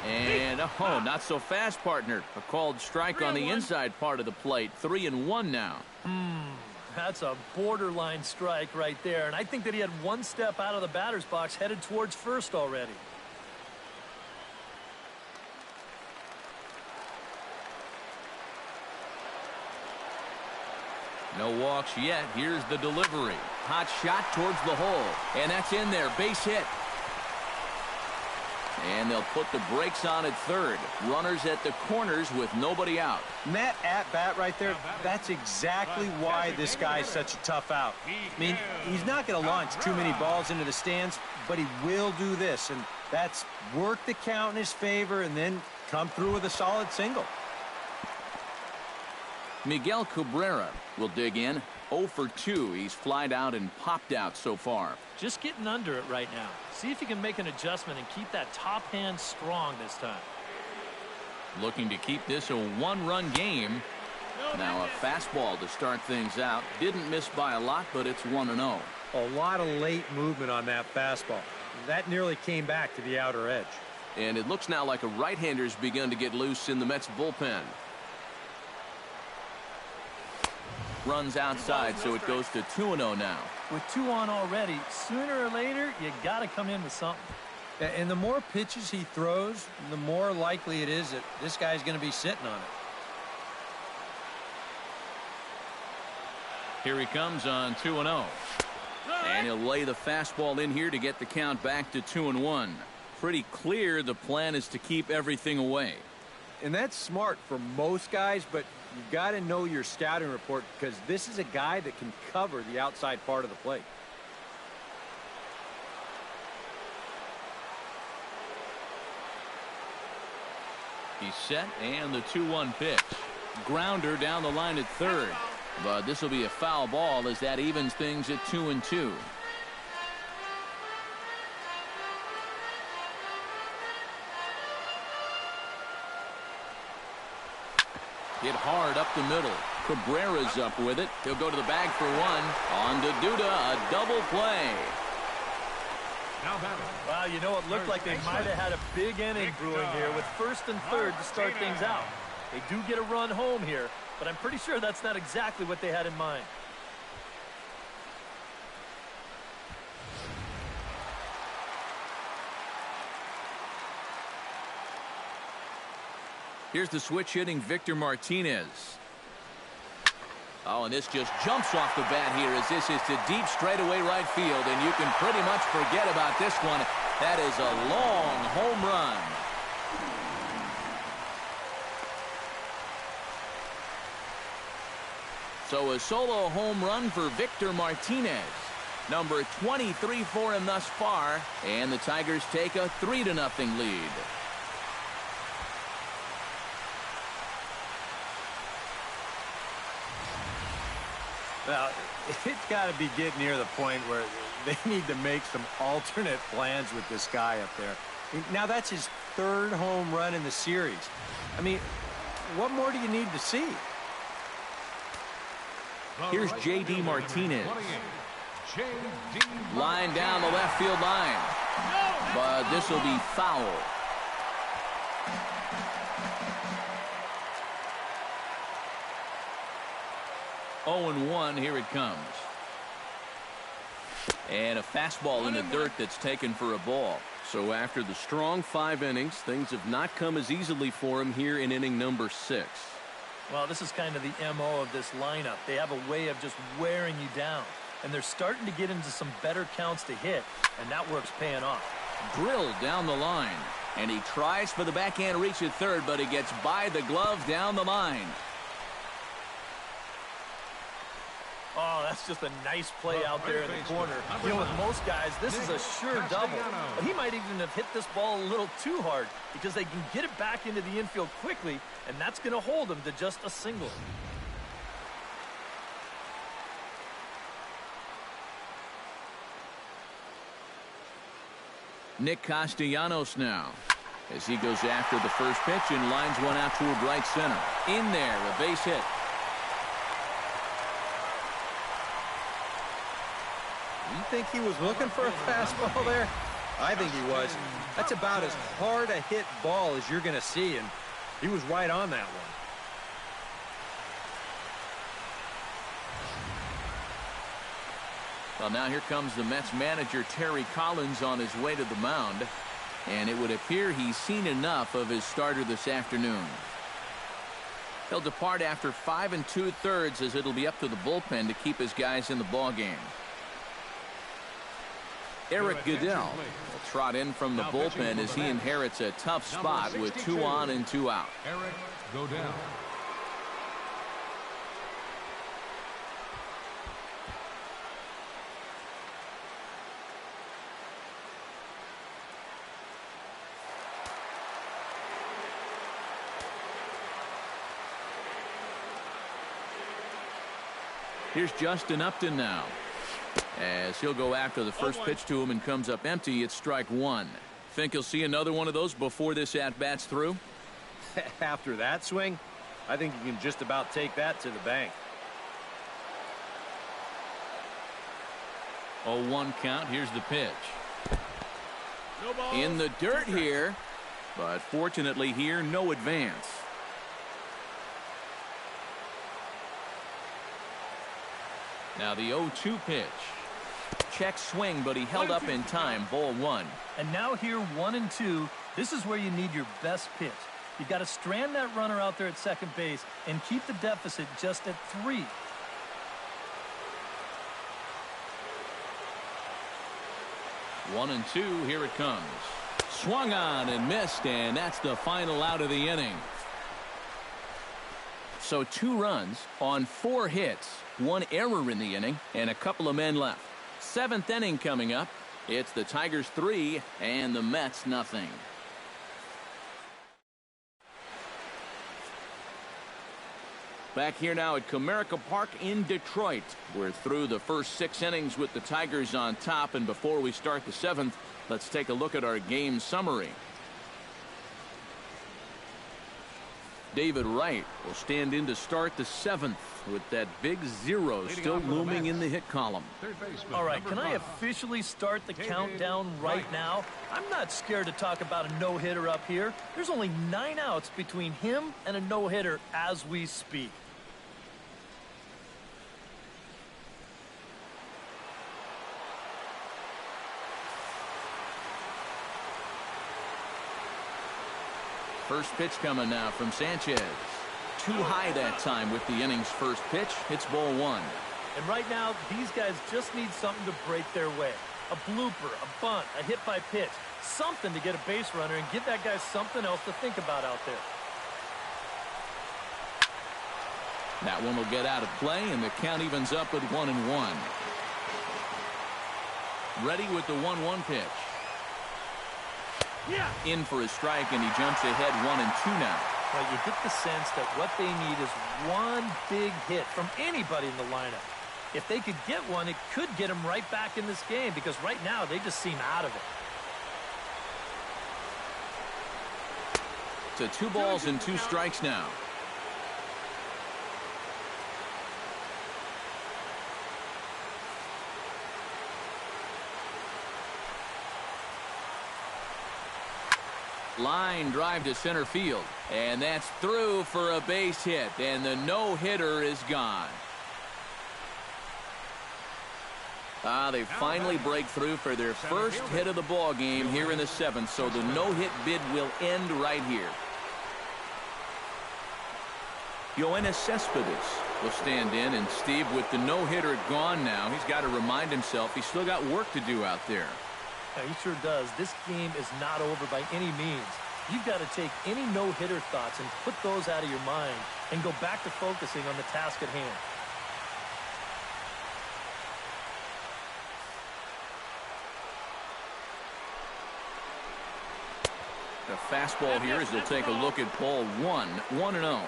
[SPEAKER 1] And, oh, not so fast, partner. A called strike on the inside part of the plate. 3-1 now.
[SPEAKER 3] That's a borderline strike right there. And I think that he had one step out of the batter's box headed towards first already.
[SPEAKER 1] No walks yet. Here's the delivery. Hot shot towards the hole. And that's in there. Base hit. And they'll put the brakes on at third. Runners at the corners with nobody out.
[SPEAKER 5] And that at-bat right there, that's exactly why this guy's such a tough out. I mean, he's not going to launch too many balls into the stands, but he will do this. And that's work the count in his favor and then come through with a solid single.
[SPEAKER 1] Miguel Cabrera will dig in. 0 for 2. He's flied out and popped out so far.
[SPEAKER 3] Just getting under it right now. See if you can make an adjustment and keep that top hand strong this time.
[SPEAKER 1] Looking to keep this a one-run game. Now a fastball to start things out. Didn't miss by a lot, but it's 1-0.
[SPEAKER 5] A lot of late movement on that fastball. That nearly came back to the outer edge.
[SPEAKER 1] And it looks now like a right-hander's begun to get loose in the Mets bullpen. Runs outside, so it goes to 2-0 now.
[SPEAKER 3] With 2 on already, sooner or later, you got to come in with something.
[SPEAKER 5] And the more pitches he throws, the more likely it is that this guy's going to be sitting on it.
[SPEAKER 1] Here he comes on 2-0. And he'll lay the fastball in here to get the count back to 2-1. Pretty clear the plan is to keep everything away.
[SPEAKER 2] And that's smart for most guys, but you've got to know your scouting report because this is a guy that can cover the outside part of the plate.
[SPEAKER 1] He's set, and the 2-1 pitch. Grounder down the line at third. But this will be a foul ball as that evens things at 2-2. Hit hard up the middle. Cabrera's up with it. He'll go to the bag for one. On to Duda, a double play.
[SPEAKER 3] Wow, you know, it looked like they might have had a big inning brewing here with first and third to start things out. They do get a run home here, but I'm pretty sure that's not exactly what they had in mind.
[SPEAKER 1] Here's the switch hitting Victor Martinez. Oh, and this just jumps off the bat here as this is to deep straightaway right field, and you can pretty much forget about this one. That is a long home run. So a solo home run for Victor Martinez. Number 23 for him thus far, and the Tigers take a 3-0 lead.
[SPEAKER 2] Well, it's got to be getting near the point where they need to make some alternate plans with this guy up there. Now, that's his third home run in the series. I mean, what more do you need to see?
[SPEAKER 1] Here's J.D. Martinez. Line down the left field line. But this will be foul. Oh, and 1, here it comes. And a fastball in the dirt that's taken for a ball. So after the strong 5 innings, things have not come as easily for him here in inning number 6.
[SPEAKER 3] Well, this is kind of the MO of this lineup. They have a way of just wearing you down. And they're starting to get into some better counts to hit, and that work's paying off.
[SPEAKER 1] Drilled down the line. And he tries for the backhand reach at third, but he gets by the glove down the line.
[SPEAKER 3] Oh, that's just a nice play out there in the corner. You know, with most guys, this is a sure double. But he might even have hit this ball a little too hard because they can get it back into the infield quickly, and that's going to hold him to just a single.
[SPEAKER 1] Nick Castellanos now as he goes after the first pitch and lines one out toward right center. In there, a base hit.
[SPEAKER 2] You think he was looking for a fastball there? I think he was. That's about as hard a hit ball as you're going to see, and he was right on that one.
[SPEAKER 1] Well, now here comes the Mets manager Terry Collins on his way to the mound, and it would appear he's seen enough of his starter this afternoon. He'll depart after 5 2/3 as it'll be up to the bullpen to keep his guys in the ball game. Eric Goodell will trot in from the bullpen as he inherits a tough spot with 2 on and 2 out.
[SPEAKER 4] Eric Goodell.
[SPEAKER 1] Here's Justin Upton now, as he'll go after the first pitch to him and comes up empty. It's strike 1. Think he'll see another one of those before this at-bat's through?
[SPEAKER 2] After that swing, I think you can just about take that to the bank.
[SPEAKER 1] 0-1 count. Here's the pitch. In the dirt here, but fortunately here, no advance. Now the 0-2 pitch. Check swing, but he held up in time. Ball 1.
[SPEAKER 3] And now here 1 and 2. This is where you need your best pitch. You've got to strand that runner out there at second base and keep the deficit just at 3.
[SPEAKER 1] 1-2, here it comes. Swung on and missed, and that's the final out of the inning. So 2 runs on 4 hits, 1 error in the inning, and a couple of men left. 7th inning coming up. It's the Tigers 3 and the Mets nothing. Back here now at Comerica Park in Detroit. We're through the first 6 innings with the Tigers on top, and before we start the 7th, let's take a look at our game summary. David Wright will stand in to start the 7th with that big 0 still looming in the hit column.
[SPEAKER 3] All right, can I officially start the countdown right now? I'm not scared to talk about a no-hitter up here. There's only 9 outs between him and a no-hitter as we speak.
[SPEAKER 1] First pitch coming now from Sanchez. Too high that time with the inning's first pitch. It's ball 1.
[SPEAKER 3] And right now, these guys just need something to break their way. A blooper, a bunt, a hit by pitch. Something to get a base runner and give that guy something else to think about out there.
[SPEAKER 1] That one will get out of play, and the count evens up at 1-1. Ready with the 1-1 pitch. In for a strike, and he jumps ahead 1-2 now.
[SPEAKER 3] Well, you get the sense that what they need is one big hit from anybody in the lineup. If they could get one, it could get them right back in this game, because right now they just seem out of it.
[SPEAKER 1] So 2 balls and 2 strikes now. Line drive to center field, and that's through for a base hit, and the no-hitter is gone. They finally break through for their first hit of the ball game here in the 7th, so the no-hit bid will end right here. Yoenis Cespedes will stand in, and Steve, with the no-hitter gone now, he's got to remind himself he's still got work to do out there.
[SPEAKER 3] Yeah, he sure does. This game is not over by any means. You've got to take any no-hitter thoughts and put those out of your mind and go back to focusing on the task at hand.
[SPEAKER 1] The fastball here as they'll take a look at ball 1, 1-0.
[SPEAKER 3] Now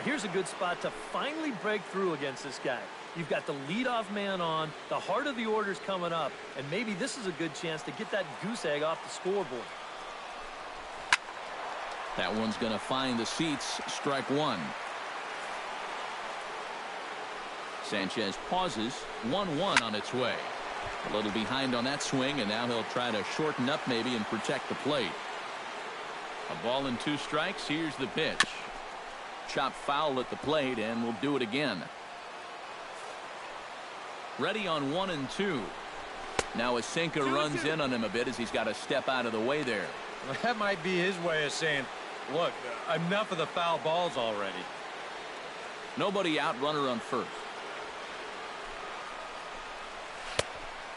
[SPEAKER 3] here's a good spot to finally break through against this guy. You've got the leadoff man on, the heart of the order's coming up, and maybe this is a good chance to get that goose egg off the scoreboard.
[SPEAKER 1] That one's going to find the seats. Strike 1. Sanchez pauses. 1-1 on its way. A little behind on that swing, and now he'll try to shorten up maybe and protect the plate. A ball and 2 strikes. Here's the pitch. Chop foul at the plate, and we'll do it again. Ready on 1-2. Now a sinker runs in on him a bit as he's got to step out of the way there.
[SPEAKER 5] Well, that might be his way of saying, look, enough of the foul balls already.
[SPEAKER 1] Nobody out, runner on first.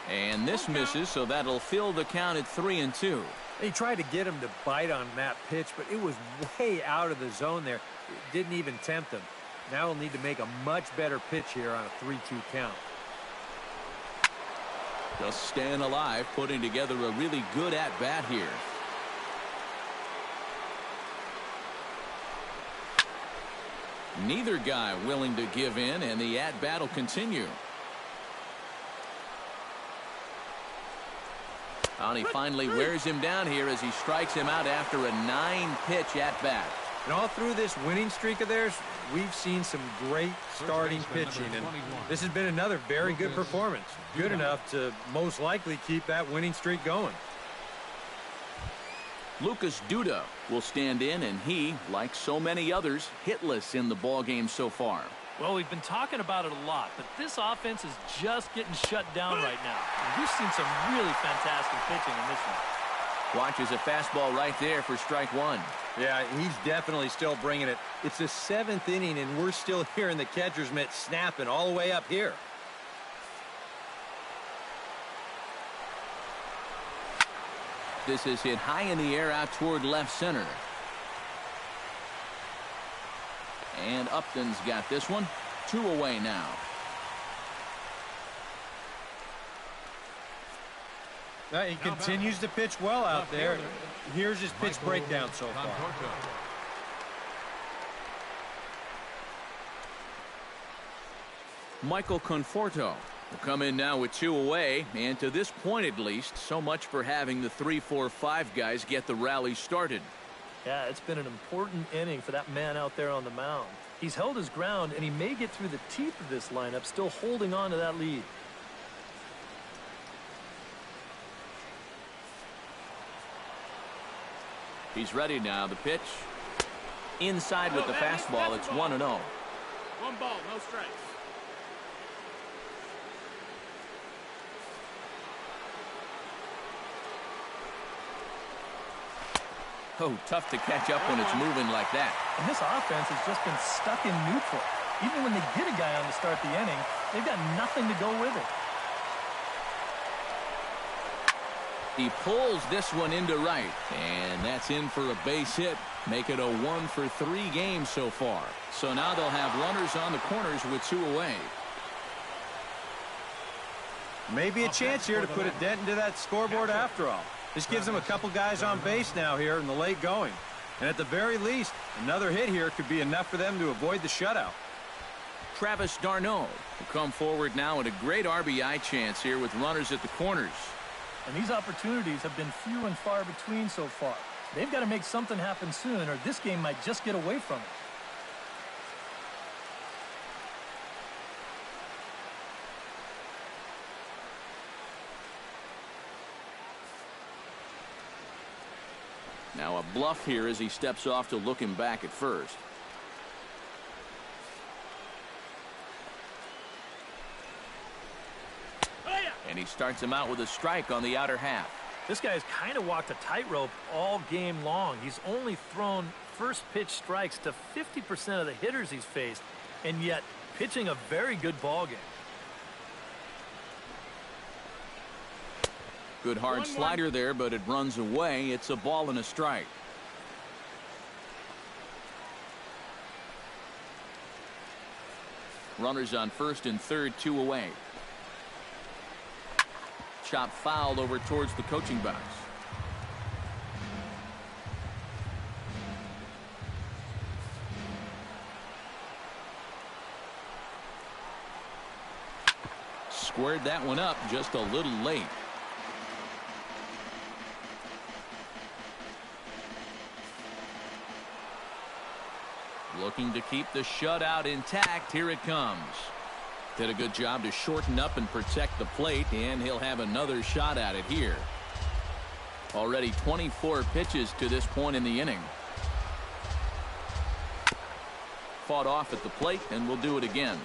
[SPEAKER 1] And this misses, so that'll fill the count at 3-2.
[SPEAKER 5] He tried to get him to bite on that pitch, but it was way out of the zone there. It didn't even tempt him. Now he'll need to make a much better pitch here on a 3-2 count.
[SPEAKER 1] Just staying alive, putting together a really good at-bat here. Neither guy willing to give in, and the at-bat will continue. And he finally wears him down here as he strikes him out after a 9-pitch at-bat.
[SPEAKER 5] And all through this winning streak of theirs, we've seen some great starting pitching, and this has been another very good performance. Good enough to most likely keep that winning streak going.
[SPEAKER 1] Lucas Duda will stand in, and he, like so many others, hitless in the ballgame so far.
[SPEAKER 3] Well, we've been talking about it a lot, but this offense is just getting shut down right now. And we've seen some really fantastic pitching in this one.
[SPEAKER 1] Watches a fastball right there for strike 1.
[SPEAKER 5] Yeah, he's definitely still bringing it. It's the 7th inning, and we're still hearing the catcher's mitt snapping all the way up here.
[SPEAKER 1] This is hit high in the air out toward left center. And Upton's got this one. 2 away now.
[SPEAKER 5] He continues to pitch well out there. Here's his pitch breakdown so far.
[SPEAKER 1] Michael Conforto will come in now with 2 away, and to this point at least, so much for having the 3-4-5 guys get the rally started.
[SPEAKER 3] Yeah, it's been an important inning for that man out there on the mound. He's held his ground, and he may get through the teeth of this lineup, still holding on to that lead.
[SPEAKER 1] He's ready now. The pitch inside with the fastball. It's 1-0.
[SPEAKER 4] 1 ball, no strikes.
[SPEAKER 1] Oh, tough to catch up when it's moving like that.
[SPEAKER 3] And this offense has just been stuck in neutral. Even when they get a guy on to start the inning, they've got nothing to go with it.
[SPEAKER 1] He pulls this one into right, and that's in for a base hit. Make it a 1-for-3 game so far. So now they'll have runners on the corners with 2 away.
[SPEAKER 5] Maybe a chance here to put a dent into that scoreboard after all. This gives them a couple guys on base now here in the late going. And at the very least, another hit here could be enough for them to avoid the shutout.
[SPEAKER 1] Travis d'Arnaud will come forward now with a great RBI chance here with runners at the corners.
[SPEAKER 3] And these opportunities have been few and far between so far. They've got to make something happen soon, or this game might just get away from it.
[SPEAKER 1] Now a bluff here as he steps off to look him back at first. And he starts him out with a strike on the outer half.
[SPEAKER 3] This guy's kind of walked a tightrope all game long. He's only thrown first pitch strikes to 50% of the hitters he's faced, and yet pitching a very good ball game.
[SPEAKER 1] Good hard slider there, but it runs away. It's a ball and a strike. Runners on first and third, 2 away. Chop fouled over towards the coaching box. Squared that one up just a little late. Looking to keep the shutout intact. Here it comes. Did a good job to shorten up and protect the plate, and he'll have another shot at it here. Already 24 pitches to this point in the inning. Fought off at the plate, and will do it again.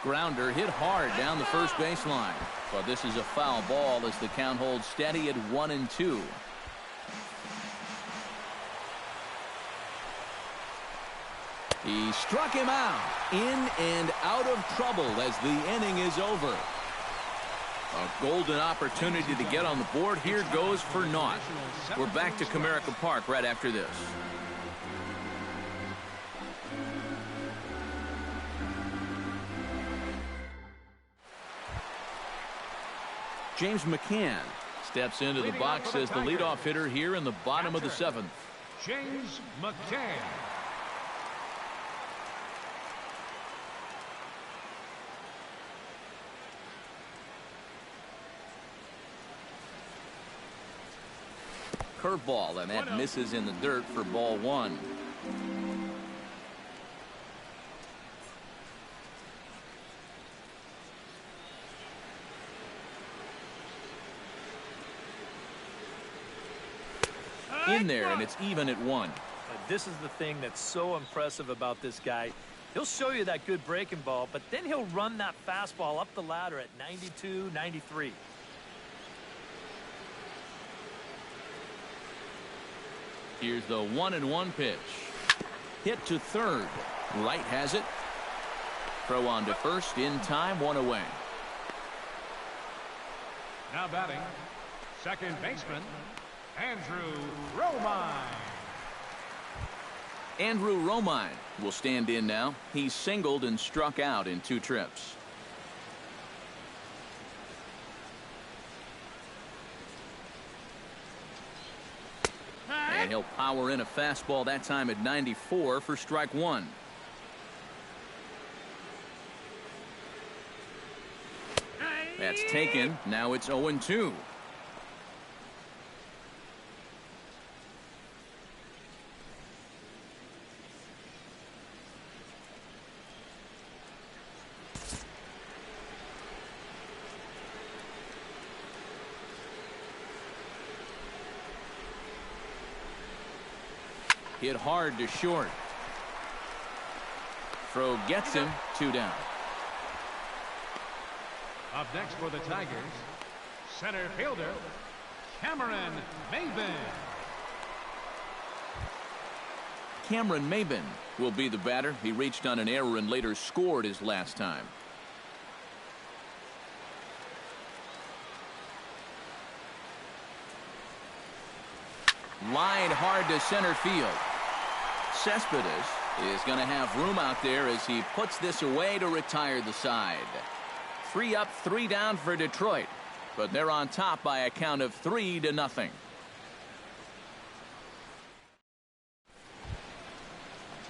[SPEAKER 1] Grounder hit hard down the first baseline. But this is a foul ball as the count holds steady at 1-2. He struck him out. In and out of trouble as the inning is over. A golden opportunity to get on the board. Here goes for naught. We're back to Comerica Park right after this. James McCann steps into the box as the leadoff hitter here in the bottom of the 7th.
[SPEAKER 4] James McCann.
[SPEAKER 1] Curveball, and that misses in the dirt for ball 1. In there, and it's even at 1.
[SPEAKER 3] This is the thing that's so impressive about this guy. He'll show you that good breaking ball, but then he'll run that fastball up the ladder at 92, 93.
[SPEAKER 1] Here's the 1-1 pitch. Hit to third. Wright has it. Throw on to first in time, 1 away.
[SPEAKER 4] Now batting, second baseman, Andrew Romine.
[SPEAKER 1] Andrew Romine will stand in now. He's singled and struck out in 2 trips. And he'll power in a fastball that time at 94 for strike 1. That's taken. Now it's 0-2. Hit hard to short. Throw gets him. 2 down.
[SPEAKER 4] Up next for the Tigers, center fielder, Cameron Maybin.
[SPEAKER 1] Cameron Maybin will be the batter. He reached on an error and later scored his last time. Line hard to center field. Cespedes is going to have room out there as he puts this away to retire the side. 3 up, 3 down for Detroit, but they're on top by a count of 3-0.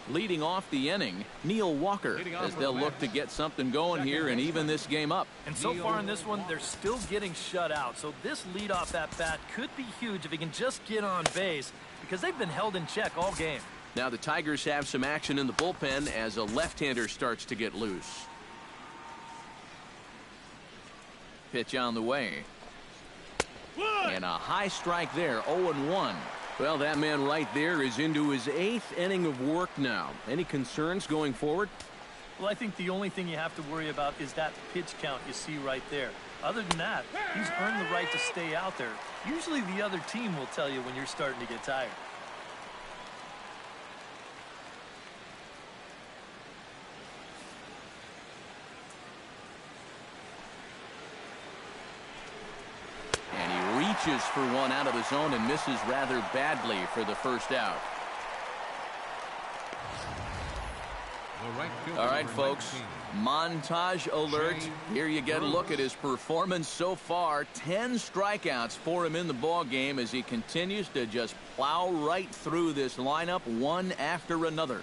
[SPEAKER 1] Leading off the inning, Neil Walker, as they'll look to get something going here and even this game up.
[SPEAKER 3] And so far in this one, they're still getting shut out. So this leadoff at bat could be huge if he can just get on base, because they've been held in check all game.
[SPEAKER 1] Now the Tigers have some action in the bullpen as a left-hander starts to get loose. Pitch on the way. And a high strike there, 0-1. Well, that man right there is into his 8th inning of work now. Any concerns going forward?
[SPEAKER 3] Well, I think the only thing you have to worry about is that pitch count you see right there. Other than that, he's earned the right to stay out there. Usually the other team will tell you when you're starting to get tired.
[SPEAKER 1] Reaches for one out of the zone and misses rather badly for the first out. All right, folks, montage alert. Here you get a look at his performance so far. 10 strikeouts for him in the ball game as he continues to just plow right through this lineup one after another.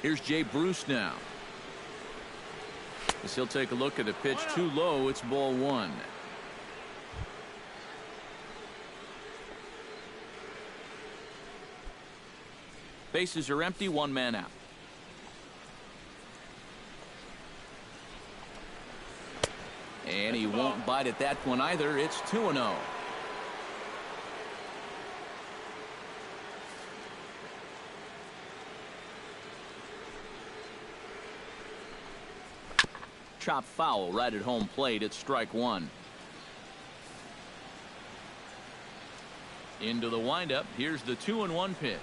[SPEAKER 1] Here's Jay Bruce now. As he'll take a look at a pitch too low. It's ball 1. Bases are empty. 1 man out. And he won't bite at that one either. It's 2-0. Chop foul right at home plate. It's strike 1. Into the windup. Here's the 2-1 pitch.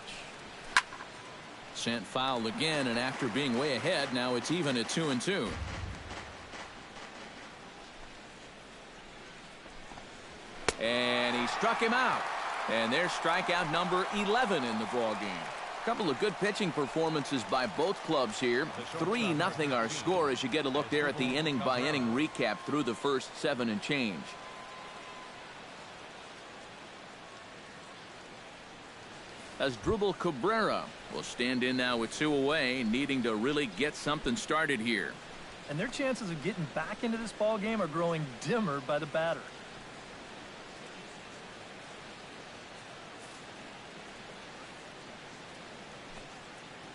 [SPEAKER 1] Sent foul again, and after being way ahead, now it's even at 2-2. And he struck him out. And there's strikeout number 11 in the ball game. Couple of good pitching performances by both clubs here. 3-0 our score as you get a look there at the inning by inning recap through the first 7 and change. Asdrubal Cabrera will stand in now with 2 away, needing to really get something started here.
[SPEAKER 3] And their chances of getting back into this ball game are growing dimmer by the batter.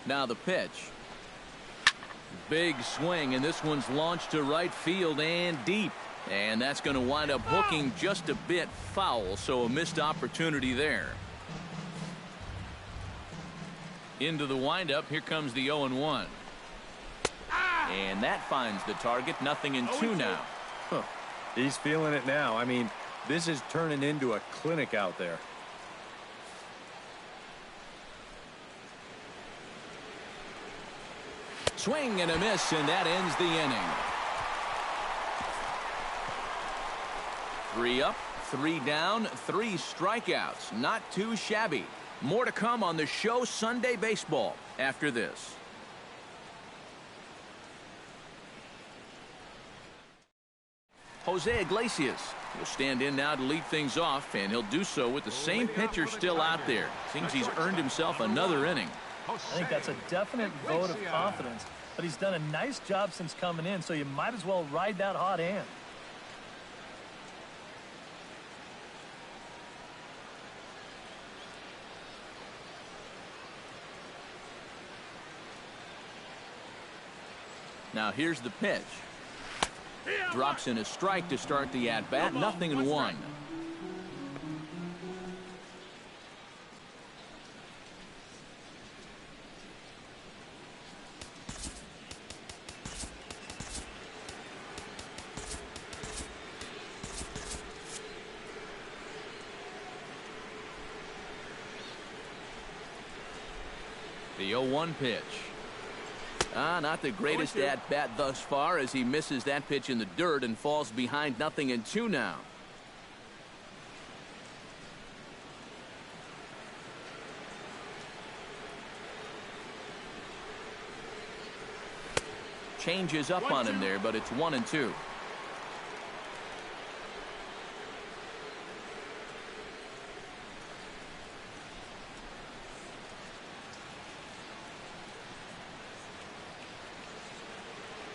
[SPEAKER 1] Now the pitch. Big swing, and this one's launched to right field and deep. And that's going to wind up hooking just a bit foul, so a missed opportunity there. Into the windup. Here comes the 0-1. And that finds the target. 0-2 now.
[SPEAKER 2] Huh. He's feeling it now. I mean, this is turning into a clinic out there.
[SPEAKER 1] Swing and a miss, and that ends the inning. 3 up, 3 down, 3 strikeouts. Not too shabby. More to come on the show Sunday Baseball after this. Jose Iglesias will stand in now to lead things off, and he'll do so with the same pitcher still out there. Seems he's earned himself another inning.
[SPEAKER 3] I think that's a definite vote of confidence, but he's done a nice job since coming in, so you might as well ride that hot hand.
[SPEAKER 1] Now here's the pitch. Drops in a strike to start the at-bat. 0-1. The 0-1 pitch. Not the greatest at-bat thus far as he misses that pitch in the dirt and falls behind 0-2 now. Changes up on him there, but it's 1-2.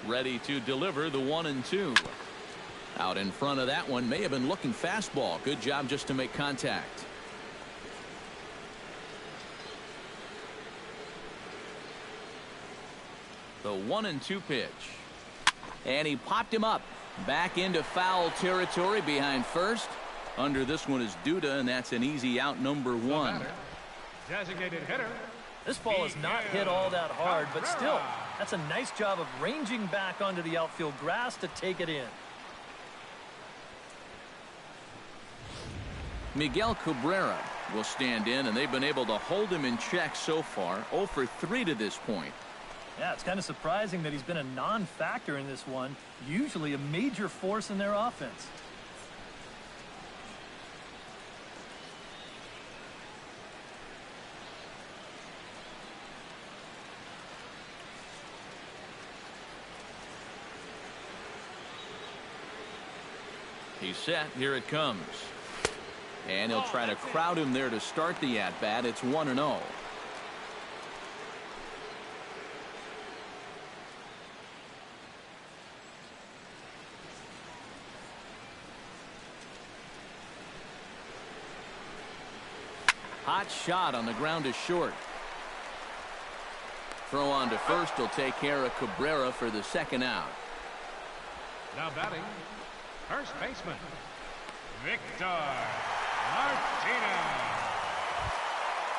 [SPEAKER 1] Ready to deliver the 1-2. Out in front of that one, may have been looking fastball. Good job just to make contact. The 1-2 pitch. And he popped him up. Back into foul territory behind first. Under this one is Duda, and that's an easy out, number 1.
[SPEAKER 4] Designated hitter.
[SPEAKER 3] This ball is not hit all that hard, but still, that's a nice job of ranging back onto the outfield grass to take it in.
[SPEAKER 1] Miguel Cabrera will stand in, and they've been able to hold him in check so far. 0 for 3 to this point.
[SPEAKER 3] Yeah, it's kind of surprising that he's been a non-factor in this one. Usually a major force in their offense.
[SPEAKER 1] He's set. Here it comes. And he'll try to crowd him there to start the at-bat. It's 1-0. Hot shot on the ground is short. Throw on to first will take care of Cabrera for the second out.
[SPEAKER 4] Now batting, first baseman, Victor Martinez.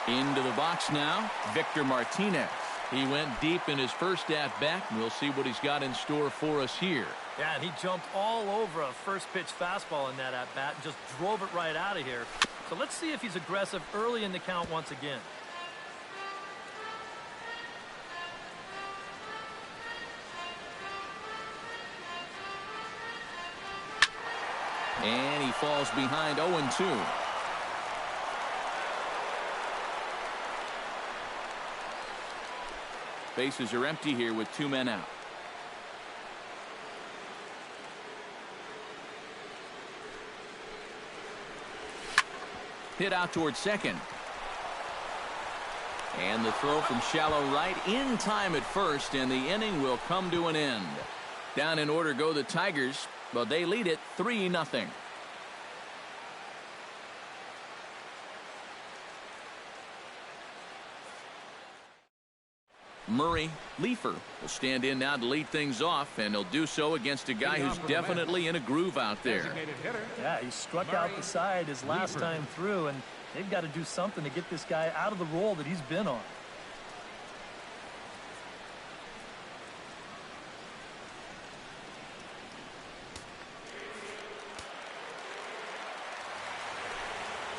[SPEAKER 1] Into the box now, Victor Martinez. He went deep in his first at-bat. We'll see what he's got in store for us here.
[SPEAKER 3] Yeah, and he jumped all over a first pitch fastball in that at-bat and just drove it right out of here. So let's see if he's aggressive early in the count once again.
[SPEAKER 1] And he falls behind 0-2. Bases are empty here with 2 men out. Hit out towards second. And the throw from shallow right in time at first, and the inning will come to an end. Down in order go the Tigers, but they lead it 3-0. Murray, Liefer will stand in now to lead things off, and he'll do so against a guy who's definitely in a groove out there.
[SPEAKER 3] Yeah, he struck out the side his last time through, and they've got to do something to get this guy out of the role that he's been on.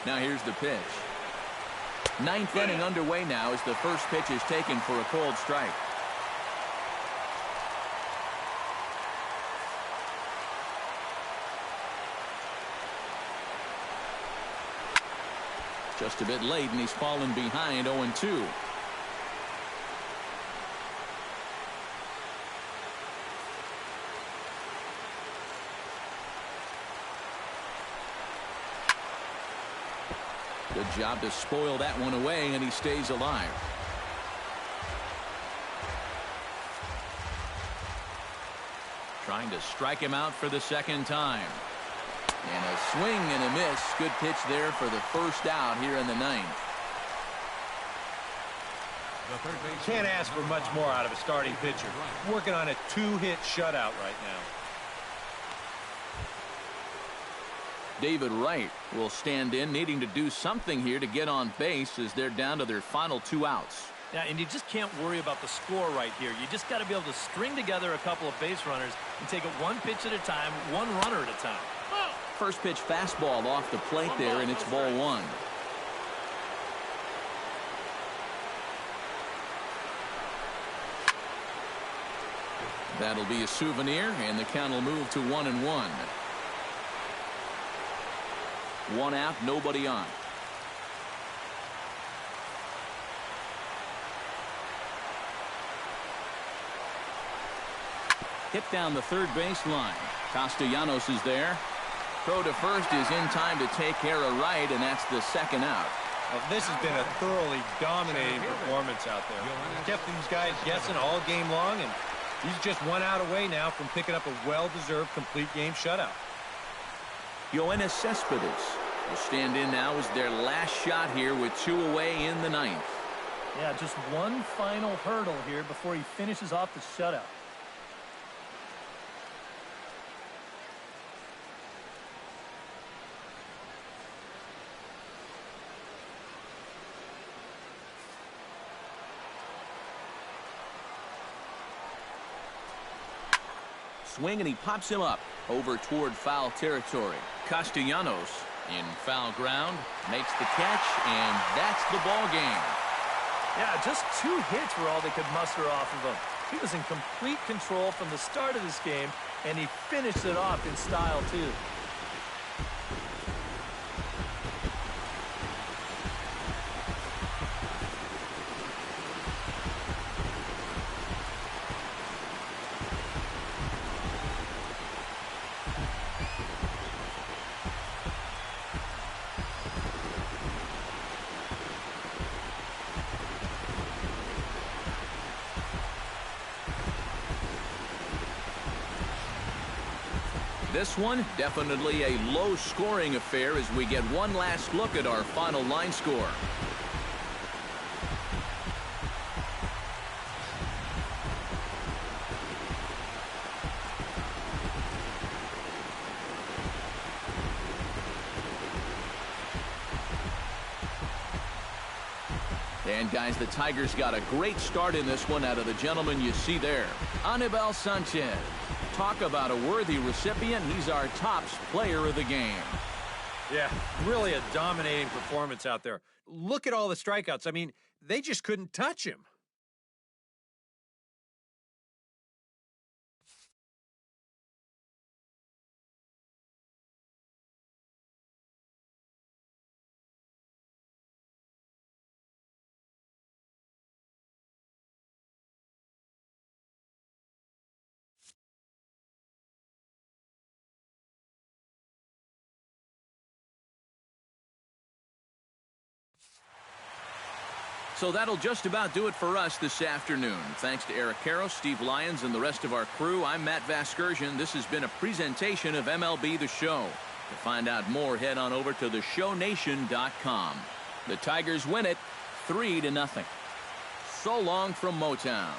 [SPEAKER 1] Now here's the pitch. Ninth inning underway now as the first pitch is taken for a cold strike. Just a bit late, and he's fallen behind 0-2. Good job to spoil that one away, and he stays alive. Trying to strike him out for the second time. And a swing and a miss. Good pitch there for the first out here in the ninth.
[SPEAKER 5] Can't ask for much more out of a starting pitcher. Working on a 2-hit shutout right now.
[SPEAKER 1] David Wright will stand in, needing to do something here to get on base as they're down to their final 2 outs.
[SPEAKER 3] Yeah, and you just can't worry about the score right here. You just got to be able to string together a couple of base runners and take it one pitch at a time, one runner at a time.
[SPEAKER 1] First pitch fastball off the plate there, and it's ball 1. That'll be a souvenir, and the count will move to 1-1. 1 out, nobody on. Hit down the third base line. Castellanos is there. Throw to first is in time to take care of Wright, and that's the second out.
[SPEAKER 5] Well, this has been a thoroughly dominating performance out there. Kept these guys guessing all game long, and he's just 1 out away now from picking up a well-deserved complete game shutout.
[SPEAKER 1] Yoenis Cespedes will stand in now as their last shot here with 2 away in the ninth.
[SPEAKER 3] Yeah, just one final hurdle here before he finishes off the shutout.
[SPEAKER 1] Swing, and he pops him up over toward foul territory. Castellanos in foul ground makes the catch, and that's the ball game.
[SPEAKER 3] Yeah, just 2 hits were all they could muster off of him. He was in complete control from the start of this game, and he finished it off in style too.
[SPEAKER 1] This one, definitely a low-scoring affair as we get one last look at our final line score. And, guys, the Tigers got a great start in this one out of the gentleman you see there. Anibal Sanchez. Talk about a worthy recipient. He's our tops player of the game.
[SPEAKER 5] Yeah, really a dominating performance out there. Look at all the strikeouts. I mean, they just couldn't touch him.
[SPEAKER 1] So that'll just about do it for us this afternoon. Thanks to Eric Karros, Steve Lyons, and the rest of our crew. I'm Matt Vasgersian. This has been a presentation of MLB The Show. To find out more, head on over to theshownation.com. The Tigers win it 3-0. So long from Motown.